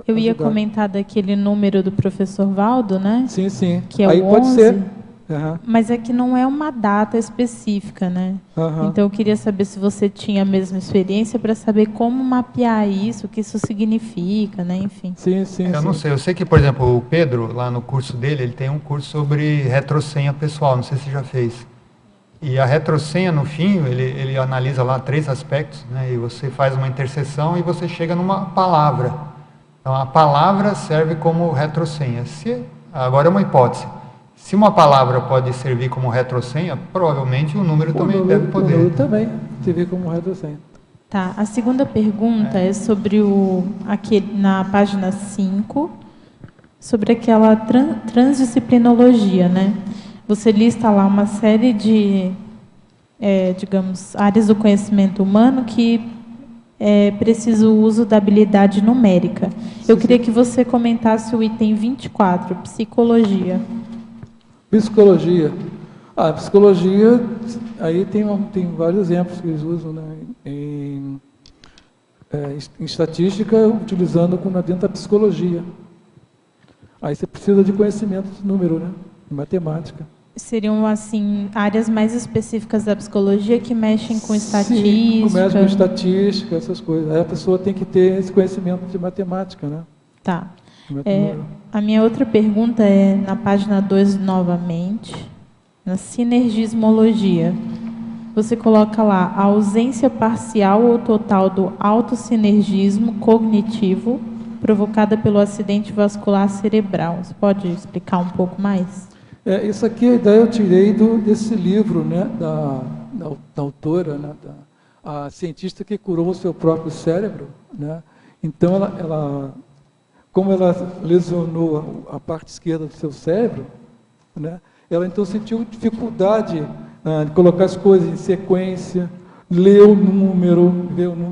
eu ia comentar daquele número do professor Valdo, né? Sim, sim. Que é aí o pode 11, ser. Mas é que não é uma data específica, né? Então eu queria saber se você tinha a mesma experiência para saber como mapear isso, o que isso significa, né? Enfim. Sim, sim. Eu não sei. Eu sei que, por exemplo, o Pedro, lá no curso dele, ele tem um curso sobre retrosenha pessoal. Não sei se já fez. E a retrosenha, no fim, ele analisa lá 3 aspectos, né? E você faz uma interseção e você chega numa palavra. Então, a palavra serve como retrosenha. Agora é uma hipótese. Se uma palavra pode servir como retrosenha, provavelmente o número também deve poder. O número também servir como retrosenha. Tá. A segunda pergunta é sobre na página 5, sobre aquela transdisciplinologia, né? Você lista lá uma série de digamos, áreas do conhecimento humano que precisa o uso da habilidade numérica. Eu queria que você comentasse o item 24, psicologia. Psicologia. A psicologia, aí tem vários exemplos que eles usam, né? Em estatística, utilizando dentro da psicologia. Aí você precisa de conhecimento de número, né? De matemática. Seriam, assim, áreas mais específicas da psicologia que mexem com estatística? Sim, mexem com estatística, essas coisas. Aí a pessoa tem que ter esse conhecimento de matemática, né? Tá. A minha outra pergunta é na página 2 novamente, na sinergismologia. Você coloca lá a ausência parcial ou total do autossinergismo cognitivo provocada pelo acidente vascular cerebral. Você pode explicar um pouco mais? Isso aqui, a ideia eu tirei desse livro, né, da autora, né, a cientista que curou o seu próprio cérebro, né? Então, como ela lesionou a parte esquerda do seu cérebro, né, ela então sentiu dificuldade de colocar as coisas em sequência, ler o número.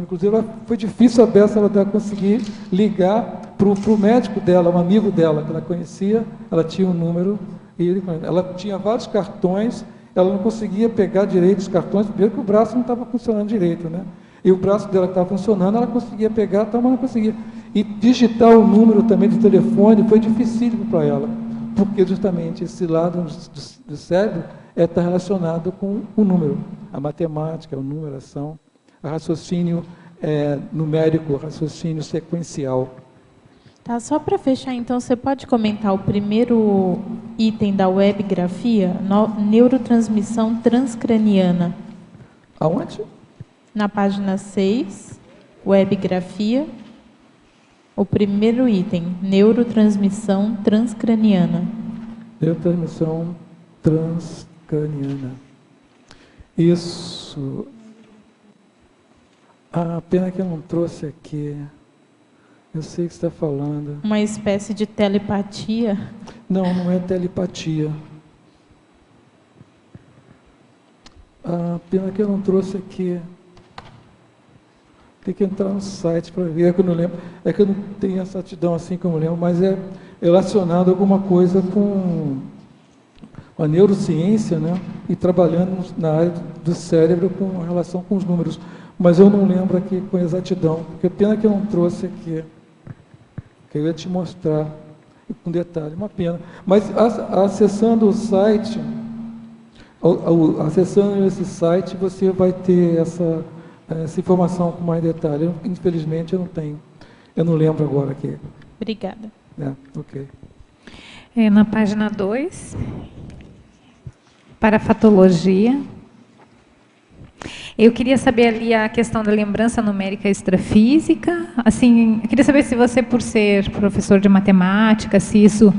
Inclusive, foi difícil a beça ela conseguir ligar para o médico dela, um amigo dela, que ela conhecia, ela tinha um número, e ela tinha vários cartões, ela não conseguia pegar direito os cartões, primeiro que o braço não estava funcionando direito, né? E o braço dela que estava funcionando, ela conseguia pegar, mas não conseguia. E digitar o número também do telefone foi dificílimo para ela, porque justamente esse lado do cérebro está relacionado com o número, a matemática, a numeração, o raciocínio numérico, o raciocínio sequencial. Tá, só para fechar, então, você pode comentar o primeiro item da webgrafia, neurotransmissão transcraniana? Aonde? Na página 6, webgrafia, o primeiro item, neurotransmissão transcraniana. Neurotransmissão transcraniana. Isso. A pena que eu não trouxe aqui. Eu sei o que você está falando. Uma espécie de telepatia? Não, não é telepatia. A pena que eu não trouxe aqui. Tem que entrar no site para ver, é que eu não lembro. É que eu não tenho essa exatidão assim como eu lembro, mas é relacionado a alguma coisa com a neurociência, né? E trabalhando na área do cérebro com relação com os números. Mas eu não lembro aqui com exatidão, porque pena que eu não trouxe aqui. Que eu ia te mostrar com detalhe, uma pena. Mas acessando o site, acessando esse site, você vai ter essa informação com mais detalhe. Infelizmente eu não tenho. Eu não lembro agora aqui. Obrigada. Ok. Na página 2, parafatologia. Eu queria saber ali a questão da lembrança numérica extrafísica. Assim, eu queria saber se você, por ser professor de matemática, se isso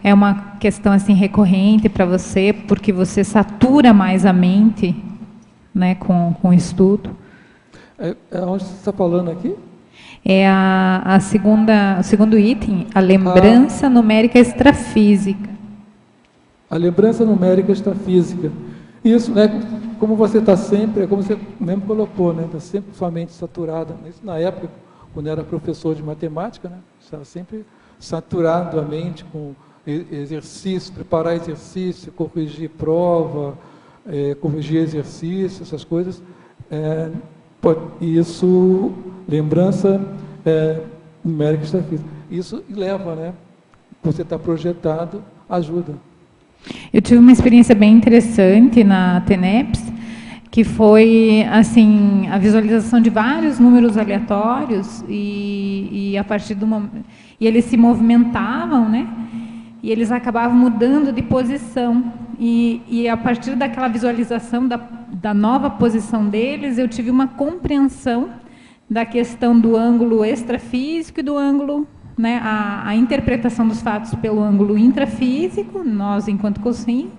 é uma questão assim recorrente para você, porque você satura mais a mente, né, com o estudo. Onde você está falando aqui? É o segundo item, a lembrança numérica extrafísica. A lembrança numérica extrafísica. Isso, né? Como você está sempre, como você mesmo colocou, né? Está sempre sua mente saturada. Isso na época, quando era professor de matemática, né? Estava sempre saturado a mente com exercício, preparar exercício, corrigir prova, corrigir exercício, essas coisas. Isso, lembrança numérica extrafísica. Isso leva, né? Você está projetado, ajuda. Eu tive uma experiência bem interessante na TENEPS, que foi assim a visualização de vários números aleatórios e a partir do momento, e eles se movimentavam, né? E eles acabavam mudando de posição e a partir daquela visualização da nova posição deles, eu tive uma compreensão da questão do ângulo extrafísico e do ângulo, né, a interpretação dos fatos pelo ângulo intrafísico, nós enquanto cossim,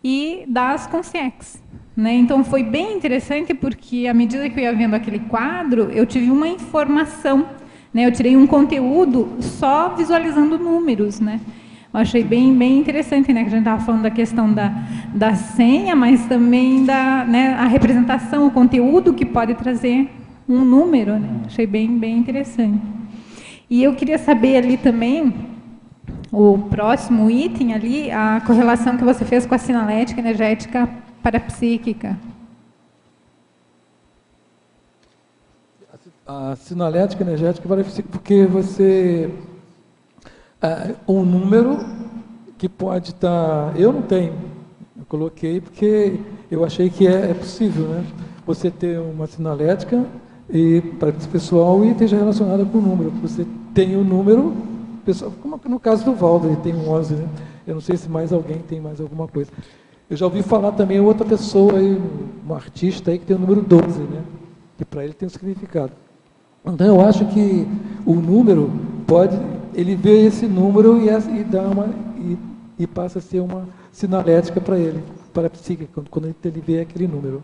e das consciex, né? Então foi bem interessante porque à medida que eu ia vendo aquele quadro, eu tive uma informação, né? Eu tirei um conteúdo só visualizando números, né? Eu achei bem interessante, né? Que a gente estava falando da questão da senha, mas também né, a representação, o conteúdo que pode trazer um número, né? Achei bem interessante. E eu queria saber ali também, o próximo item ali, a correlação que você fez com a sinalética energética parapsíquica. A sinalética energética parapsíquica, porque você... um número que pode estar... Eu não tenho, eu coloquei porque eu achei que é possível, né? Você ter uma sinalética e para esse pessoal e esteja relacionada com o número. Você tem o número, pessoal, como no caso do Valdo, ele tem um 11, né? Eu não sei se mais alguém tem mais alguma coisa. Eu já ouvi falar também outra pessoa, aí, um artista aí que tem o número 12, né? Que para ele tem um significado. Então eu acho que o número pode, ele vê esse número e passa a ser uma sinalética para ele, para a psique, quando ele vê aquele número.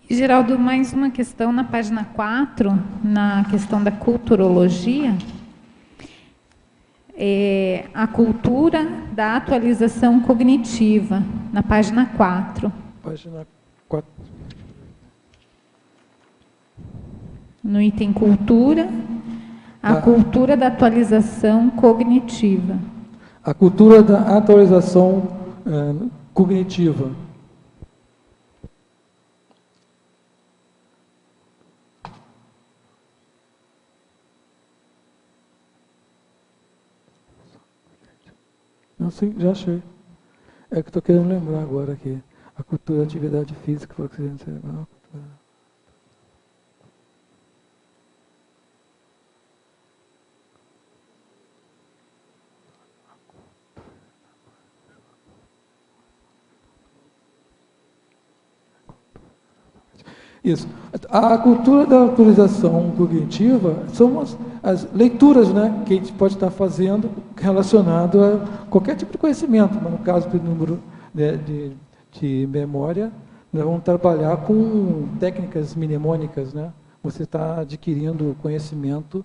Geraldo, mais uma questão na página 4, na questão da culturologia. A cultura da atualização cognitiva, na página 4. Página 4. No item cultura, a cultura da atualização cognitiva. A cultura da atualização cognitiva. Não sei, já achei. É que estou querendo lembrar agora aqui. A cultura da atividade física, foi o que você cerebral. Isso. A cultura da atualização cognitiva são as leituras, né, que a gente pode estar fazendo relacionado a qualquer tipo de conhecimento, mas no caso do número de memória, nós vamos trabalhar com técnicas mnemônicas, né? Você está adquirindo conhecimento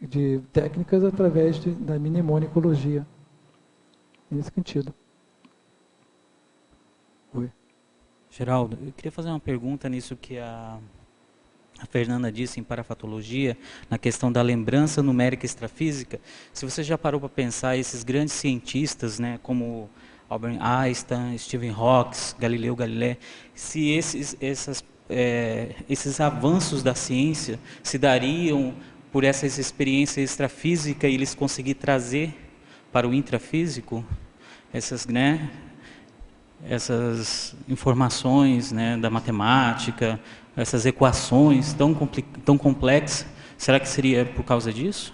de técnicas através da mnemonicologia. Nesse sentido. Oi. Geraldo, eu queria fazer uma pergunta nisso que a Fernanda disse em parafatologia, na questão da lembrança numérica extrafísica. Se você já parou para pensar, esses grandes cientistas, né, como Albert Einstein, Stephen Hawking, Galileu Galilei, se esses avanços da ciência se dariam por essas experiências extrafísicas e eles conseguir trazer para o intrafísico essas, né, essas informações, né, da matemática, essas equações tão complexas, será que seria por causa disso?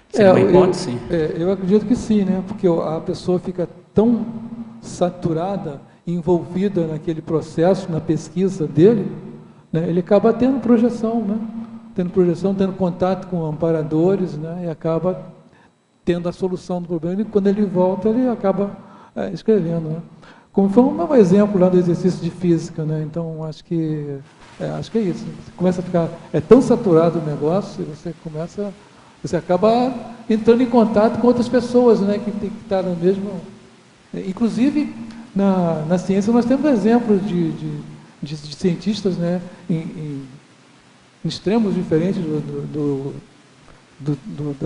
Seria uma hipótese? Eu acredito que sim, né? Porque a pessoa fica tão saturada, envolvida naquele processo, na pesquisa dele, né? Ele acaba tendo projeção, né? Tendo contato com amparadores, né? E acaba tendo a solução do problema, e quando ele volta, ele acaba escrevendo, né? Como foi um exemplo lá do exercício de física, né? Então, acho que é isso. Você começa a ficar tão saturado o negócio, você acaba entrando em contato com outras pessoas, né? Que tem que estar no mesmo... Inclusive, na ciência, nós temos exemplos de cientistas, né? Em extremos diferentes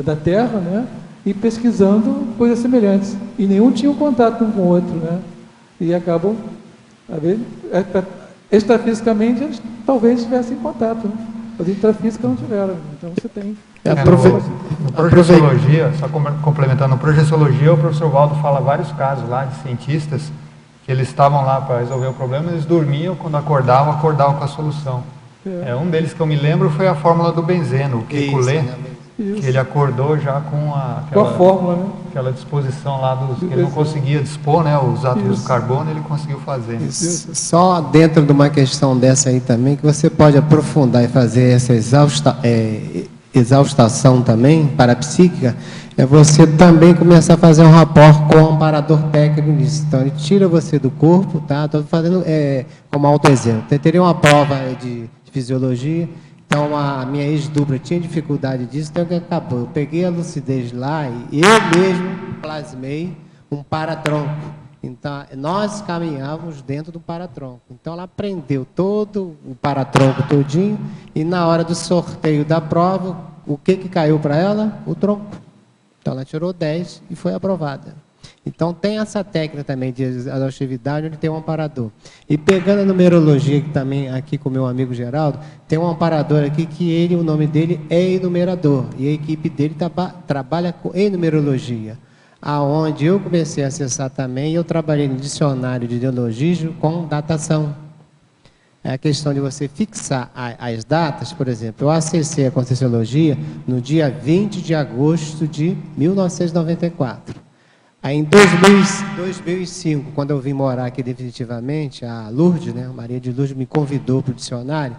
da Terra, né? E pesquisando coisas semelhantes. E nenhum tinha um contato um com o outro, né? E acabam, extrafisicamente, eles talvez tivessem contato, né? Mas intrafísica não tiveram. Então você tem. No projeciologia, só complementando, no projeciologia, o professor Valdo fala vários casos lá de cientistas que eles estavam lá para resolver o problema, eles dormiam, quando acordavam com a solução. Um deles que eu me lembro foi a fórmula do benzeno, o Kekulé, que ele acordou já com a fórmula, né? Aquela disposição lá que ele não conseguia dispor, né? Os átomos do carbono, ele conseguiu fazer. Só dentro de uma questão dessa aí também, que você pode aprofundar e fazer essa exaustação também, parapsíquica, é você também começar a fazer um rapport com o amparador técnico nisso. Então, ele tira você do corpo, tá? Estou fazendo como autoexemplo. Teria uma prova de fisiologia. Então, a minha ex-dupla tinha dificuldade disso, então o que acabou? Eu peguei a lucidez lá e eu mesmo plasmei um paratronco. Então, nós caminhávamos dentro do paratronco. Então, ela aprendeu todo o paratronco todinho e na hora do sorteio da prova, o que caiu para ela? O tronco. Então, ela tirou 10 e foi aprovada. Então, tem essa técnica também de exaustividade, onde tem um amparador. E pegando a numerologia, que também aqui com o meu amigo Geraldo, tem um amparador aqui que o nome dele é enumerador. E a equipe dele trabalha com enumerologia. Aonde eu comecei a acessar também, eu trabalhei no dicionário de neologismo com datação. É a questão de você fixar as datas, por exemplo, eu acessei a Conscienciologia no dia 20 de agosto de 1994. Aí em 2005, quando eu vim morar aqui definitivamente, a Lourdes, né, a Maria de Lourdes me convidou para o dicionário.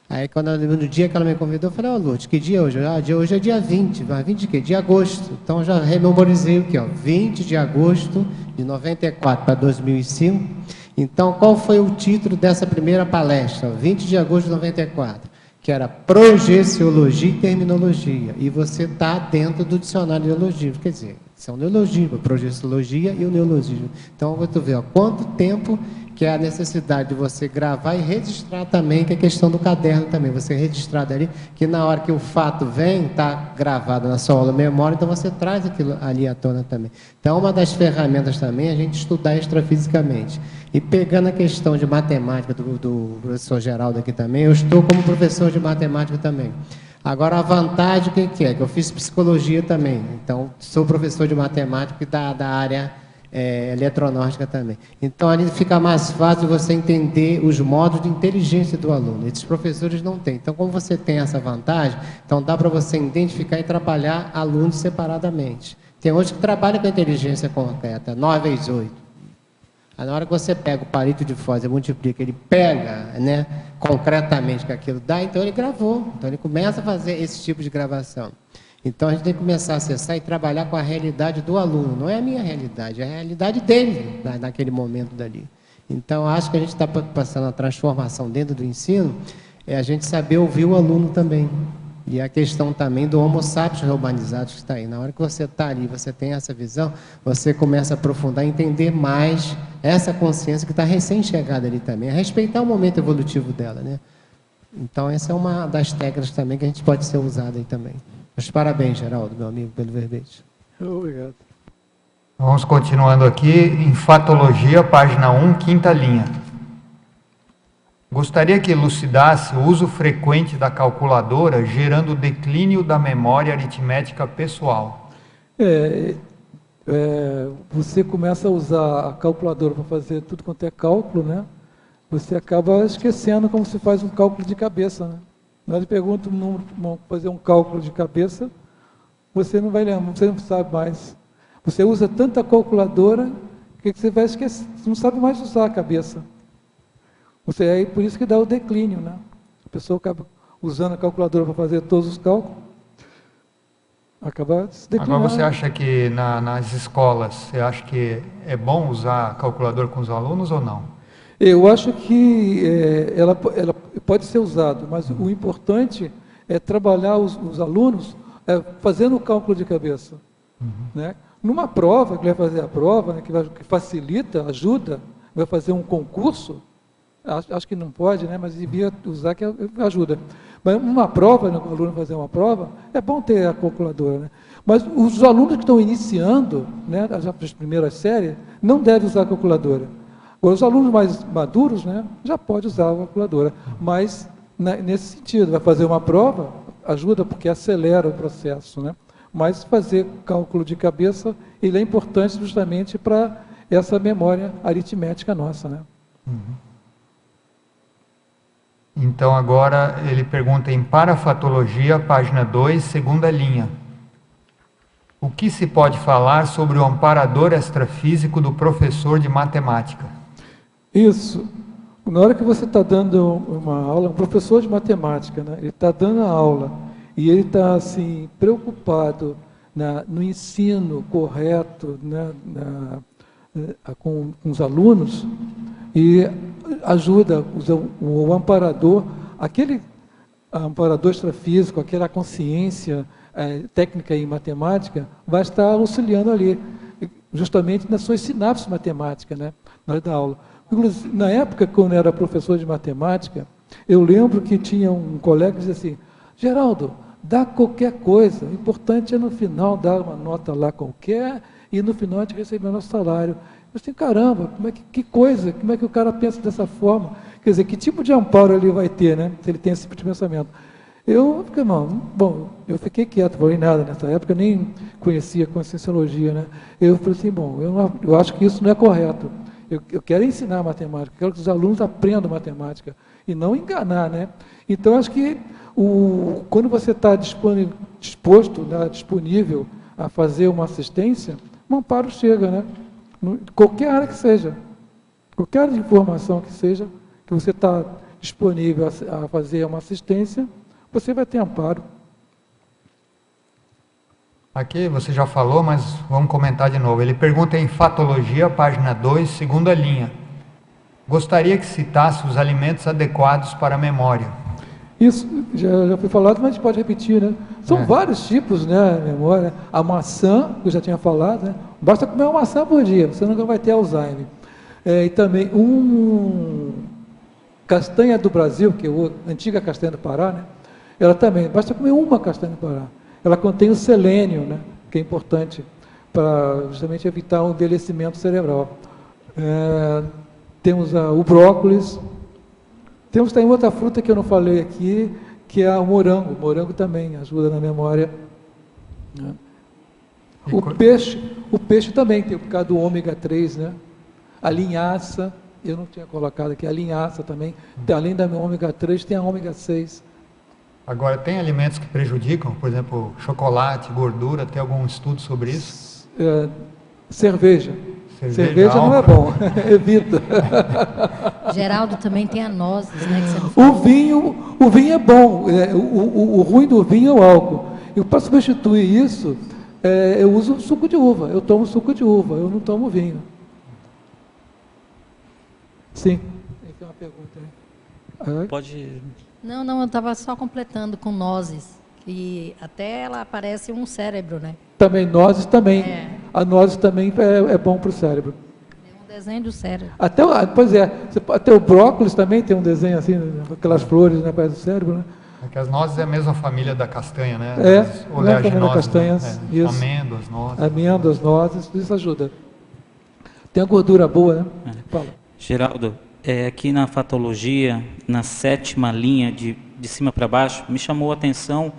Aí no dia que ela me convidou, eu falei, Lourdes, que dia é hoje? Hoje é dia 20, mas 20 de quê? De agosto. Então já rememorizei o quê? 20 de agosto de 94 para 2005. Então qual foi o título dessa primeira palestra? 20 de agosto de 94, que era Projeciologia e Terminologia. E você está dentro do dicionário de neologismo, quer dizer, são neologismo, projeciologia e o neologismo. Então, você vê quanto tempo que é a necessidade de você gravar e registrar também, que é a questão do caderno também, você registrar ali, que na hora que o fato vem, está gravado na sua aula memória, então você traz aquilo ali à tona também. Então, uma das ferramentas também é a gente estudar extrafisicamente. E pegando a questão de matemática do professor Geraldo aqui também, eu estou como professor de matemática também. Agora, a vantagem, o que é? Que eu fiz psicologia também. Então, sou professor de matemática e da área eletronóstica também. Então, ali fica mais fácil você entender os modos de inteligência do aluno. Esses professores não têm. Então, como você tem essa vantagem, então dá para você identificar e trabalhar alunos separadamente. Tem outros que trabalham com a inteligência concreta, 9 vezes 8. Aí, na hora que você pega o palito de Foz e multiplica, ele pega, né, concretamente que aquilo dá, então ele gravou. Então ele começa a fazer esse tipo de gravação. Então a gente tem que começar a acessar e trabalhar com a realidade do aluno. Não é a minha realidade, é a realidade dele, naquele momento dali. Então acho que a gente está passando a transformação dentro do ensino, é a gente saber ouvir o aluno também. E a questão também do homo sapiens reurbanizado que está aí. Na hora que você está ali, você tem essa visão, você começa a aprofundar, entender mais essa consciência que está recém-chegada ali também, a respeitar o momento evolutivo dela, né? Então, essa é uma das técnicas também que a gente pode ser usada aí também. Mas parabéns, Geraldo, meu amigo, pelo verbete. Obrigado. Vamos continuando aqui, em Fatologia, página 1, quinta linha. Gostaria que elucidasse o uso frequente da calculadora gerando declínio da memória aritmética pessoal. Você começa a usar a calculadora para fazer tudo quanto é cálculo, né? Você acaba esquecendo como se faz um cálculo de cabeça, né? Nós perguntamos um número, vamos fazer um cálculo de cabeça, você não vai lembrar, você não sabe mais. Você usa tanta calculadora que você vai esquecer, você não sabe mais usar a cabeça. Por isso que dá o declínio, né? A pessoa acaba usando a calculadora para fazer todos os cálculos, acaba se declinando. Agora você acha que nas escolas, você acha que é bom usar a calculadora com os alunos ou não? Eu acho que ela pode ser usada, mas o importante é trabalhar os alunos fazendo o cálculo de cabeça. Né? Numa prova, que vai fazer a prova, né, que facilita, ajuda, vai fazer um concurso, acho que não pode, né, mas devia usar que ajuda. Mas uma prova, né, o aluno fazer uma prova, é bom ter a calculadora. Né? Mas os alunos que estão iniciando, né, já para as primeiras séries, não devem usar a calculadora. Agora, os alunos mais maduros, né, já podem usar a calculadora. Mas, nesse sentido, vai fazer uma prova, ajuda porque acelera o processo. Né? Mas fazer cálculo de cabeça, ele é importante justamente para essa memória aritmética nossa. Né? Então, agora ele pergunta em Parafatologia, página 2, segunda linha. O que se pode falar sobre o amparador extrafísico do professor de matemática? Isso. Na hora que você está dando uma aula, um professor de matemática, né, ele está dando a aula e ele está assim, preocupado no ensino correto, né, com os alunos, e ajuda o amparador, amparador extrafísico, aquela consciência técnica e matemática, vai estar auxiliando ali, justamente nas suas sinapses matemáticas, né, na hora da aula. Inclusive, na época, quando eu era professor de matemática, eu lembro que tinha um colega que dizia assim: Geraldo, dá qualquer coisa, o importante é no final dar uma nota lá qualquer e no final a gente receber o nosso salário. Eu disse, caramba, que coisa, como é que o cara pensa dessa forma? Quer dizer, que tipo de amparo ele vai ter, né, se ele tem esse tipo de pensamento? Eu fiquei quieto, não falei nada nessa época, nem conhecia conscienciologia, né? Eu falei assim, eu acho que isso não é correto. Eu quero ensinar matemática, quero que os alunos aprendam matemática e não enganar, né? Então, acho que quando você está disposto, né, disponível a fazer uma assistência, um amparo chega, né? Qualquer área que seja, qualquer área de informação que seja, que você está disponível a fazer uma assistência, você vai ter amparo. Aqui você já falou, mas vamos comentar de novo. Ele pergunta em Fatologia, página 2, segunda linha. Gostaria que citasse os alimentos adequados para a memória. Isso já foi falado, mas a gente pode repetir, né? São vários tipos, né, memória. A maçã, que eu já tinha falado, né? Basta comer uma maçã por dia, você nunca vai ter Alzheimer. E também castanha do Brasil, que é a antiga castanha do Pará, né? Ela também, basta comer uma castanha do Pará. Ela contém o selênio, né, que é importante para justamente evitar o envelhecimento cerebral. Temos o brócolis. Temos também outra fruta que eu não falei aqui, que é o morango. O morango também ajuda na memória. O peixe também tem, por causa do ômega 3, né? A linhaça, eu não tinha colocado aqui, a linhaça também, além da ômega 3, tem a ômega 6. Agora, tem alimentos que prejudicam, por exemplo, chocolate, gordura, tem algum estudo sobre isso? Cerveja não é bom, evita. Geraldo, também tem a nozes, né? Que você não falou. O vinho é bom, o ruim do vinho é o álcool. Eu, para substituir isso, eu uso suco de uva, eu tomo suco de uva, eu não tomo vinho. Sim. Tem uma pergunta aí. Pode... Não, eu estava só completando com nozes, que até ela parece um cérebro, né? Também, nozes também. A nozes também é bom para o cérebro. É um desenho do cérebro. Até o brócolis também tem um desenho assim, aquelas flores, né, parece o cérebro, né? Porque as nozes é a mesma família da castanha, né? Oleaginosas, castanhas, né? Amêndoas, nozes. Amêndoas, nozes, tudo isso ajuda. Tem a gordura boa, né? Fala. Geraldo, aqui na Fatologia, na 7ª linha, de cima para baixo, me chamou a atenção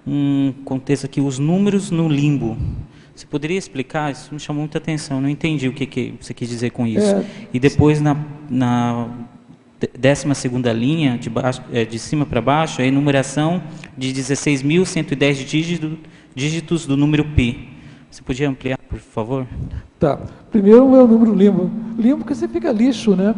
um contexto aqui, os números no limbo. Você poderia explicar? Isso me chamou muita atenção, não entendi o que você quis dizer com isso. E depois, na 12ª linha, de cima para baixo, a enumeração de 16.110 dígitos do número π. Você podia ampliar, por favor? Tá. Primeiro é o número limbo. Limbo porque você fica lixo, né?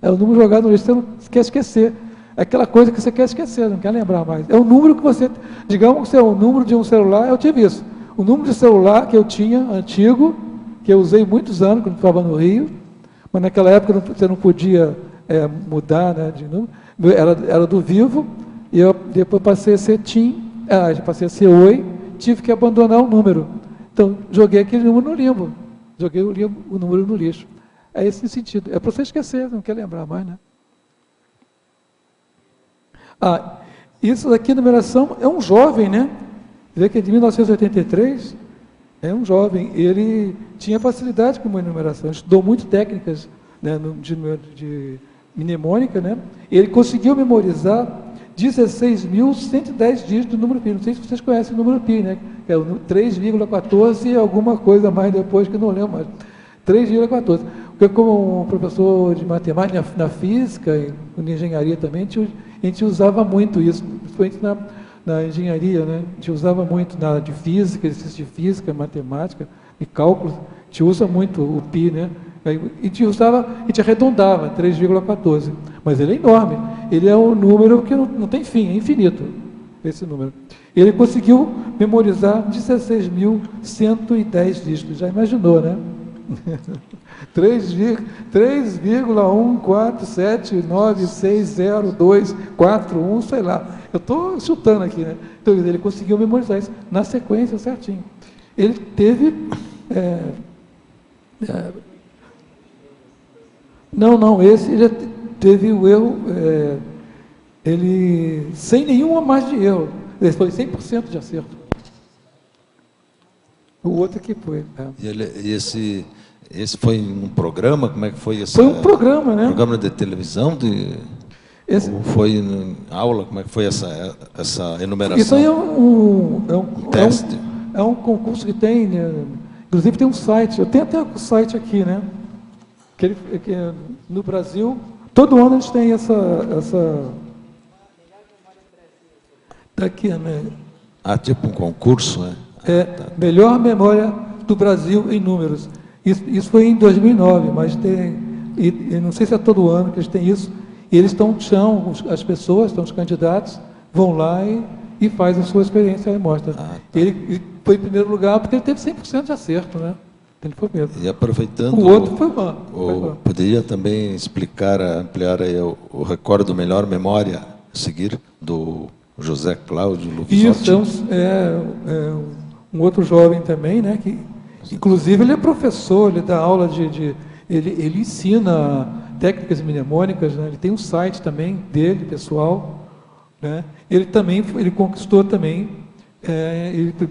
É o número jogado no lixo, você não quer esquecer. É aquela coisa que você quer esquecer, não quer lembrar mais. É o número que você... Digamos que é o número de um celular, eu tive isso. O número de celular que eu tinha, antigo, que eu usei muitos anos, quando estava no Rio, mas naquela época você não podia mudar, né, de número. Era do Vivo, e eu depois passei a ser TIM, passei a ser Oi, tive que abandonar o número. Então, joguei aquele número no limbo. Joguei o número no lixo. É esse sentido. É para você esquecer, não quer lembrar mais, né? Isso daqui, numeração, é um jovem, né? Vê que é de 1983, é um jovem. Ele tinha facilidade com uma numeração, estudou muito técnicas, né, de mnemônica, né? Ele conseguiu memorizar 16.110 dígitos do número π. Não sei se vocês conhecem o número π, né? Que é o 3,14 e alguma coisa mais depois, que eu não lembro mais. 3,14. Porque como professor de matemática, na física e na engenharia também, a gente usava muito isso, principalmente na engenharia, né? A gente usava muito na área de física, exercício de física, matemática e cálculo, a gente usa muito o π, né? A gente arredondava, 3,14. Mas ele é enorme. Ele é um número que não tem fim, é infinito, esse número. Ele conseguiu memorizar 16.110 dígitos, já imaginou, né? 3,147960241, sei lá. Eu estou chutando aqui, né? Então, ele conseguiu memorizar isso na sequência certinho. Ele teve... esse ele teve o erro, ele sem nenhuma margem de erro. Ele foi 100% de acerto. O outro que foi. E esse foi um programa? Como é que foi esse? Foi um programa, né? Programa de televisão? Ou foi em aula? Como é que foi essa enumeração? Isso aí é um teste? É um concurso que tem, né? Inclusive tem um site, eu tenho até o site aqui, né? Que no Brasil, todo ano eles têm essa daqui, né? Tipo um concurso, né? Melhor memória do Brasil em números. Isso foi em 2009, mas não sei se é todo ano que eles têm isso, e eles as pessoas, os candidatos, vão lá e fazem a sua experiência e mostra. Ele foi em primeiro lugar porque ele teve 100% de acerto, né? Ele foi mesmo. E aproveitando... O outro foi bom. Poderia também ampliar aí o recorde do melhor memória a seguir, do José Cláudio Luvisotti? Isso, um outro jovem também, né? Que, inclusive, ele é professor, ele dá aula ele ensina técnicas mnemônicas, né? Ele tem um site também dele, pessoal, né? Ele conquistou também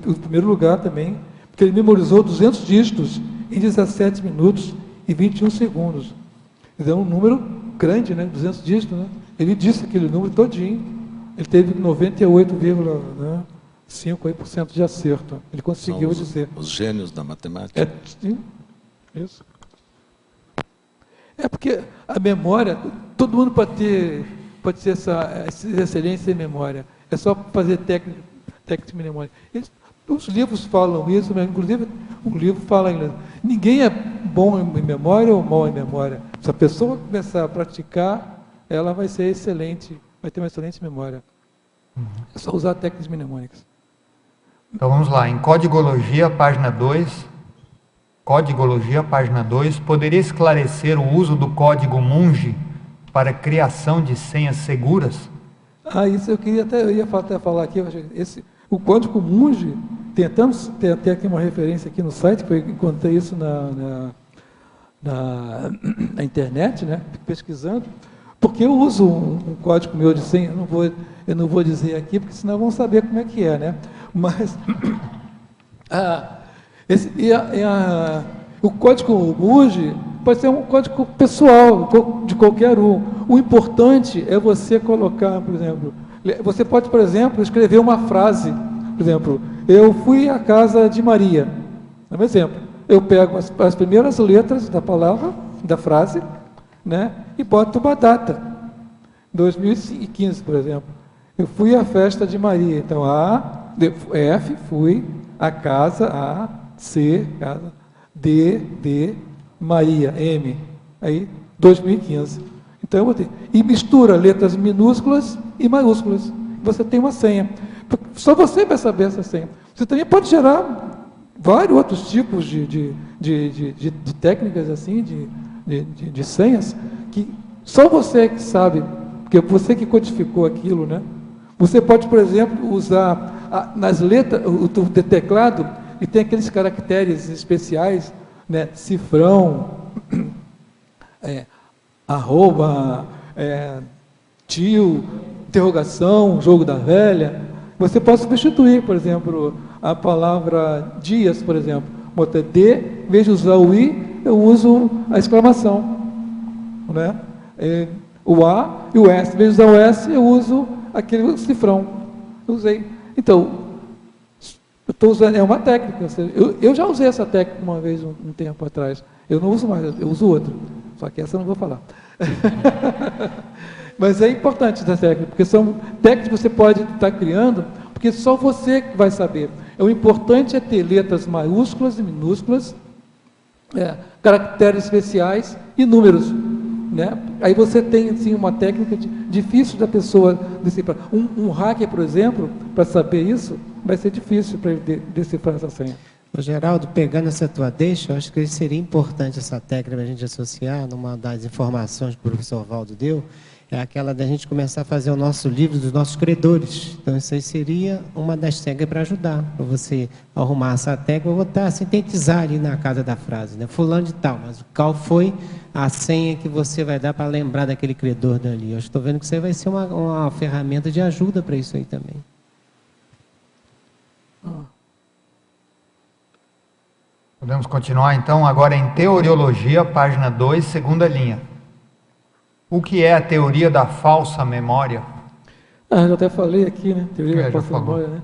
o primeiro lugar também, porque ele memorizou 200 dígitos em 17 minutos e 21 segundos. É um número grande, né? 200 dígitos, né? Ele disse aquele número todinho. Ele teve 98,5% de acerto. Ele conseguiu dizer. Os gênios da matemática. Sim, isso. Porque a memória, todo mundo pode ter essa excelência em memória. É só fazer técnica mnemônica. Os livros falam isso, mas inclusive um livro fala ainda. Ninguém é bom em memória ou mal em memória. Se a pessoa começar a praticar, ela vai ser excelente, vai ter uma excelente memória. É só usar técnicas mnemônicas. Então vamos lá, em Codigologia, página 2. Codigologia, página 2. Poderia esclarecer o uso do código Munge para criação de senhas seguras? Isso eu ia até falar aqui. O código Munge, tem até aqui uma referência aqui no site, que eu encontrei isso na internet, né? Fico pesquisando, porque eu uso um código meu de senha, eu não vou dizer aqui, porque senão vão saber como é que é, né? Mas o código Munge pode ser um código pessoal, de qualquer um. O importante é você colocar, por exemplo, você pode, por exemplo, escrever uma frase, por exemplo, eu fui à casa de Maria, é um exemplo. Eu pego as primeiras letras da palavra, da frase, né, e boto uma data, 2015, por exemplo. Eu fui à festa de Maria, então F, fui, a casa, A, C, casa, D, Maria, M, aí 2015. Então eu botei. E mistura letras minúsculas e maiúsculas. Você tem uma senha. Só você vai saber essa senha. Você também pode gerar vários outros tipos de técnicas assim, de senhas, que só você que sabe, porque é você que codificou aquilo, né? Você pode, por exemplo, usar nas letras, o teclado, e tem aqueles caracteres especiais, né? Cifrão, arroba, tio, interrogação, jogo da velha. Você pode substituir, por exemplo, a palavra dias, por exemplo. Bota D, em vez de usar o I, eu uso a exclamação, né? O A e o S. Em vez de usar o S, eu uso aquele cifrão. Eu usei. Então, eu estou usando, é uma técnica. Eu já usei essa técnica uma vez, um tempo atrás. Eu não uso mais, eu uso outra. Só que essa eu não vou falar. Mas é importante essa técnica, porque são técnicas que você pode estar criando, porque só você vai saber. O importante é ter letras maiúsculas e minúsculas, caracteres especiais e números, né? Aí você tem assim, uma técnica difícil da pessoa decifrar. Um hacker, por exemplo, para saber isso, vai ser difícil para ele decifrar essa senha. Ô, Geraldo, pegando essa tua deixa, eu acho que seria importante essa técnica para a gente associar, numa das informações que o professor Valdo deu, é aquela da gente começar a fazer o nosso livro dos nossos credores. Então, isso aí seria uma das técnicas para ajudar, para você arrumar essa técnica, eu vou botar, sintetizar ali na casa da frase, né? Fulano de tal, mas qual foi a senha que você vai dar para lembrar daquele credor dali? Eu estou vendo que isso aí vai ser uma ferramenta de ajuda para isso aí também. Podemos continuar, então, agora em Teoriologia, página 2, segunda linha. O que é a teoria da falsa memória? Eu até falei aqui, né? Teoria da falsa memória, né?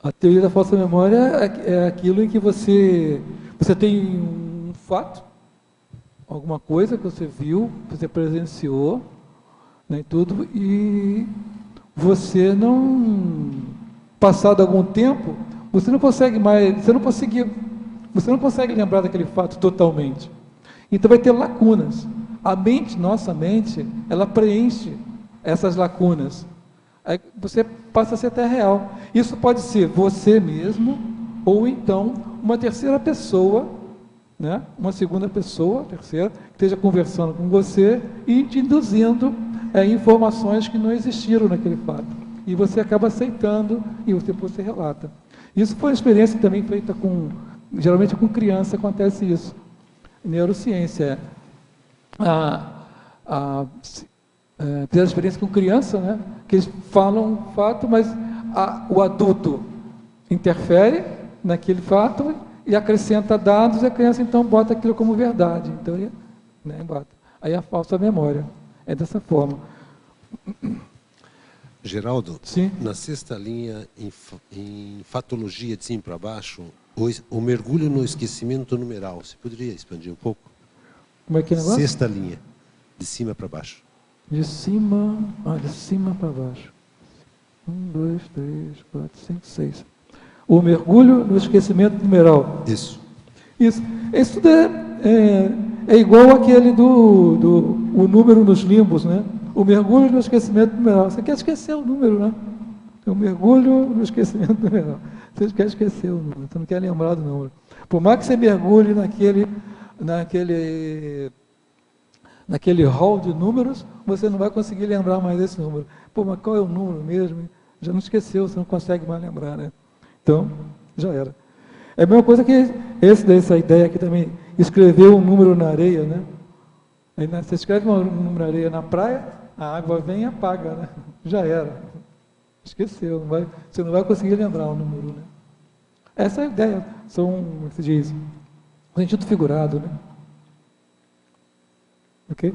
A teoria da falsa memória é aquilo em que você tem um fato, alguma coisa que você viu, que você presenciou, né, tudo, e você não, passado algum tempo, você não consegue lembrar daquele fato totalmente. Então vai ter lacunas. Nossa mente, ela preenche essas lacunas. Aí você passa a ser até real. Isso pode ser você mesmo, ou então uma terceira pessoa, né? Uma segunda pessoa, terceira, que esteja conversando com você e te induzindo informações que não existiram naquele fato. E você acaba aceitando e você relata. Isso foi uma experiência também feita geralmente com criança acontece isso. Neurociência. Fizeram experiência com criança, né? Que eles falam um fato, mas o adulto interfere naquele fato e acrescenta dados e a criança então bota aquilo como verdade. Então, bota. Aí a falsa memória. É dessa forma. Geraldo, sim? Na sexta linha, em fatologia de cima para baixo, o mergulho no esquecimento numeral, você poderia expandir um pouco? Como é que é o negócio? Sexta linha, de cima para baixo. De cima para baixo. 1, 2, 3, 4, 5, 6. O mergulho no esquecimento numeral. Isso. Isso tudo é igual aquele o número nos limbos, né? O mergulho no esquecimento numeral. Você quer esquecer o número, né? O mergulho no esquecimento numeral. Você quer esquecer o número, você não quer lembrar do número. Por mais que você mergulhe naquele hall de números, você não vai conseguir lembrar mais desse número. Mas qual é o número mesmo? Já não esqueceu, você não consegue mais lembrar, né? Então, já era. É a mesma coisa que essa ideia aqui também, escrever um número na areia, né? Aí, você escreve um número na areia na praia, a água vem e apaga, né? Já era. Esqueceu, você não vai conseguir lembrar o número, né? Essa é a ideia, como se diz, um sentido figurado, né? Ok?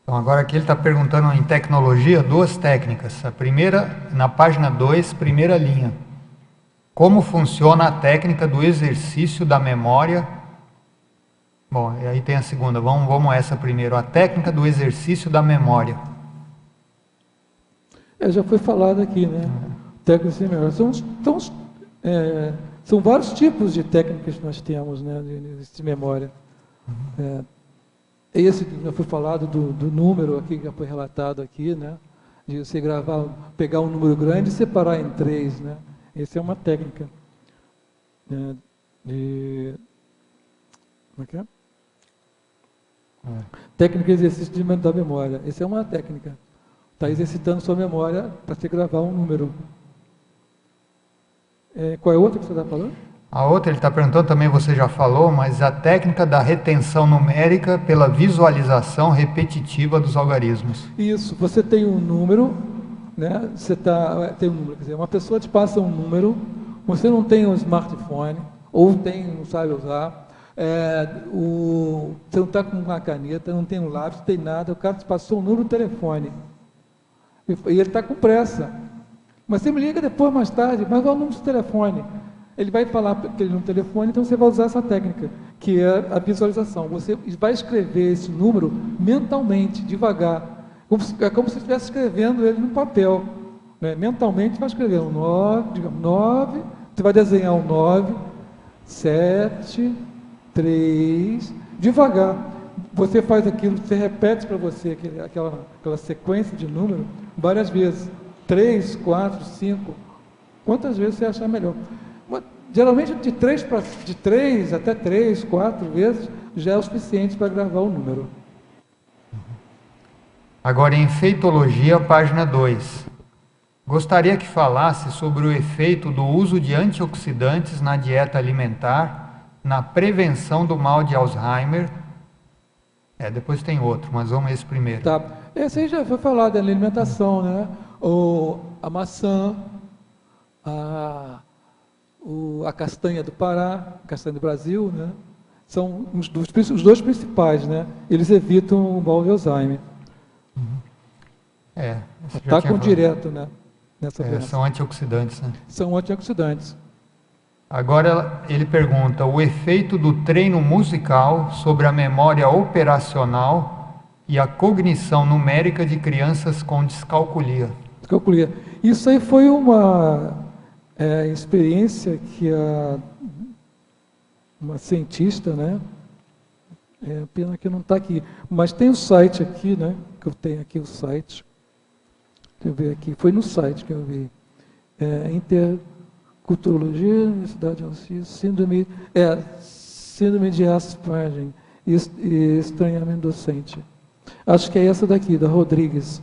Então, agora aqui ele está perguntando em tecnologia, 2 técnicas. A primeira, na página 2, primeira linha. Como funciona a técnica do exercício da memória? Bom, e aí tem a segunda. Vamos essa primeiro. A técnica do exercício da memória. Já foi falado aqui, né? Técnicas de memória. São vários tipos de técnicas que nós temos, né? De memória. Esse que já foi falado do número aqui, que já foi relatado aqui, né? De você pegar um número grande e separar em 3, né? Essa é uma técnica. Como é que é? Técnica de exercício da memória. Essa é uma técnica. Está exercitando sua memória para você gravar um número. Qual é a outra que você está falando? A outra, ele está perguntando também, você já falou, mas a técnica da retenção numérica pela visualização repetitiva dos algarismos. Isso, você tem um número, né? Tem um número, quer dizer, uma pessoa te passa um número, você não tem um smartphone, ou não sabe usar, você não está com uma caneta, não tem um lápis, não tem nada, o cara te passou um número no telefone, e ele está com pressa, mas você me liga depois, mais tarde, mas qual é o número do telefone? Ele vai falar aquele número no telefone, então você vai usar essa técnica, que é a visualização. Você vai escrever esse número mentalmente, devagar, é como se estivesse escrevendo ele no papel, né? Mentalmente vai escrever um 9, você vai desenhar um 9, 7, 3, devagar. Você faz aquilo, você repete para você aquela sequência de números várias vezes, 3, 4, 5, Quantas vezes você achar melhor. Geralmente de 3 até 3, 4 vezes já é o suficiente para gravar o número. Agora, em Efeitologia, página 2. Gostaria que falasse sobre o efeito do uso de antioxidantes na dieta alimentar, na prevenção do mal de Alzheimer. Depois tem outro, mas vamos esse primeiro. Tá. Esse aí já foi falado da alimentação, né? A maçã, a castanha do Pará, a castanha do Brasil, né? São os dois principais, né? Eles evitam o mal de Alzheimer. Atacam direto, né? Nessa são antioxidantes, né? São antioxidantes. Agora ele pergunta o efeito do treino musical sobre a memória operacional e a cognição numérica de crianças com descalculia. Isso aí foi uma experiência que uma cientista, né? Pena que não está aqui, mas tem o site aqui, né? Que eu tenho aqui o site. Deixa eu ver aqui, foi no site que eu vi. Interculturologia, Universidade de Alcides, síndrome de Asperger e estranhamento docente. Acho que é essa daqui, da Rodrigues.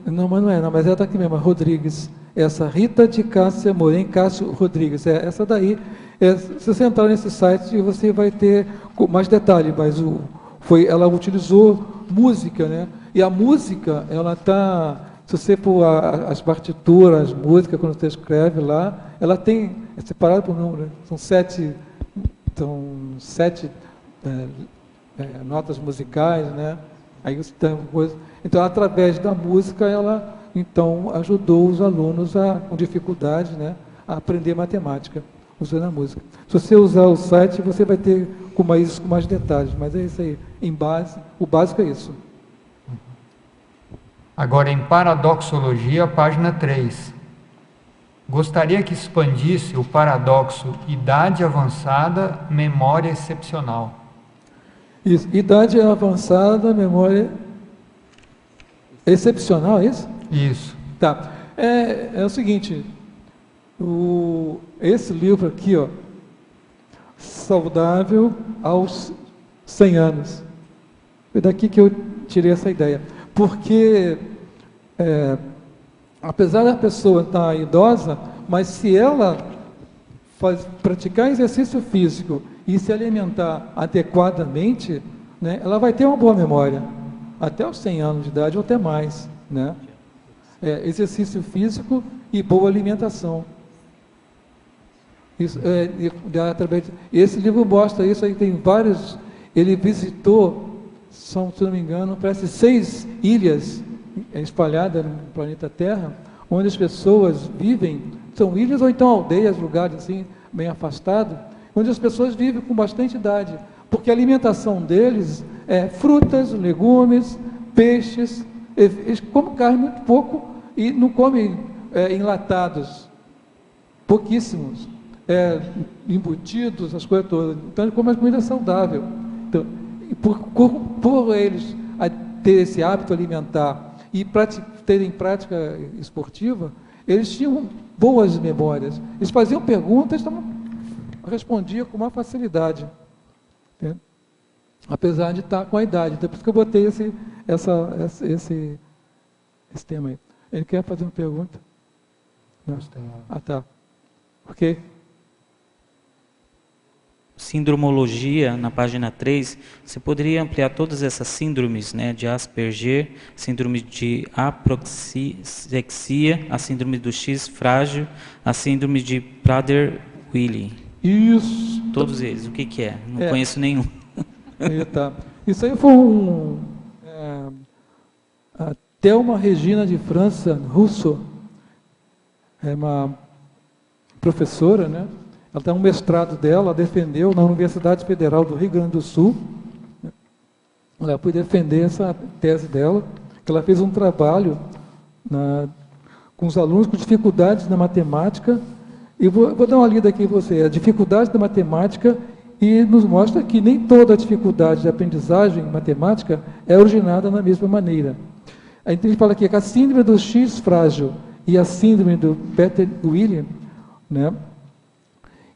Não, mas não é, mas ela está aqui mesmo, a Rodrigues. Essa Rita de Cássia Morim Cássio Rodrigues. Essa daí, se você entrar nesse site, você vai ter mais detalhe, mas ela utilizou música, né? E a música, ela está, se você for as partituras, as músicas, quando você escreve lá, ela tem, é separado por número, né? São sete notas musicais, né? Aí você tem coisa. Então, através da música, ela ajudou os alunos com dificuldade, né, a aprender matemática, usando a música. Se você usar o site, você vai ter com mais detalhes, mas é isso aí. O básico é isso. Agora, em Paradoxologia, página 3. Gostaria que expandisse o paradoxo idade avançada, memória excepcional. Isso, idade avançada, memória excepcional, é isso? Isso. Tá. É o seguinte, esse livro aqui, ó, Saudável aos 100 anos. Foi daqui que eu tirei essa ideia. Porque, apesar da pessoa estar idosa, mas se ela praticar exercício físico e se alimentar adequadamente, né, ela vai ter uma boa memória, até os 100 anos de idade ou até mais, né? Exercício físico e boa alimentação. Isso, esse livro mostra isso, aí tem vários. Ele visitou, se não me engano, parece 6 ilhas espalhadas no planeta Terra, onde as pessoas vivem, são ilhas ou então aldeias, lugares assim, bem afastados, onde as pessoas vivem com bastante idade, porque a alimentação deles é frutas, legumes, peixes, eles comem carne muito pouco e não comem enlatados, pouquíssimos, embutidos, as coisas todas. Então eles comem comida saudável. Então, por eles ter esse hábito alimentar e terem prática esportiva, eles tinham boas memórias. Eles faziam perguntas, respondiam com uma facilidade, né? Apesar de estar com a idade. Então, por isso que eu botei esse tema aí. Ele quer fazer uma pergunta? Não. Ah, tá. Ok. Sindromologia, na página 3, você poderia ampliar todas essas síndromes, né, de Asperger, síndrome de aproxia, a síndrome do X frágil, a síndrome de Prader-Willi. Isso. Todos eles, o que é? Não conheço nenhum. Tá. Isso aí foi a Thelma Regina de França Russo, é uma professora, né? Ela tem um mestrado dela, ela defendeu na Universidade Federal do Rio Grande do Sul. Ela foi defender essa tese dela, que ela fez um trabalho com os alunos com dificuldades na matemática, e vou dar uma lida aqui em você, a dificuldade da matemática e nos mostra que nem toda a dificuldade de aprendizagem matemática é originada da mesma maneira. Aí a gente fala aqui que a síndrome do X frágil e a síndrome do Peter William, né?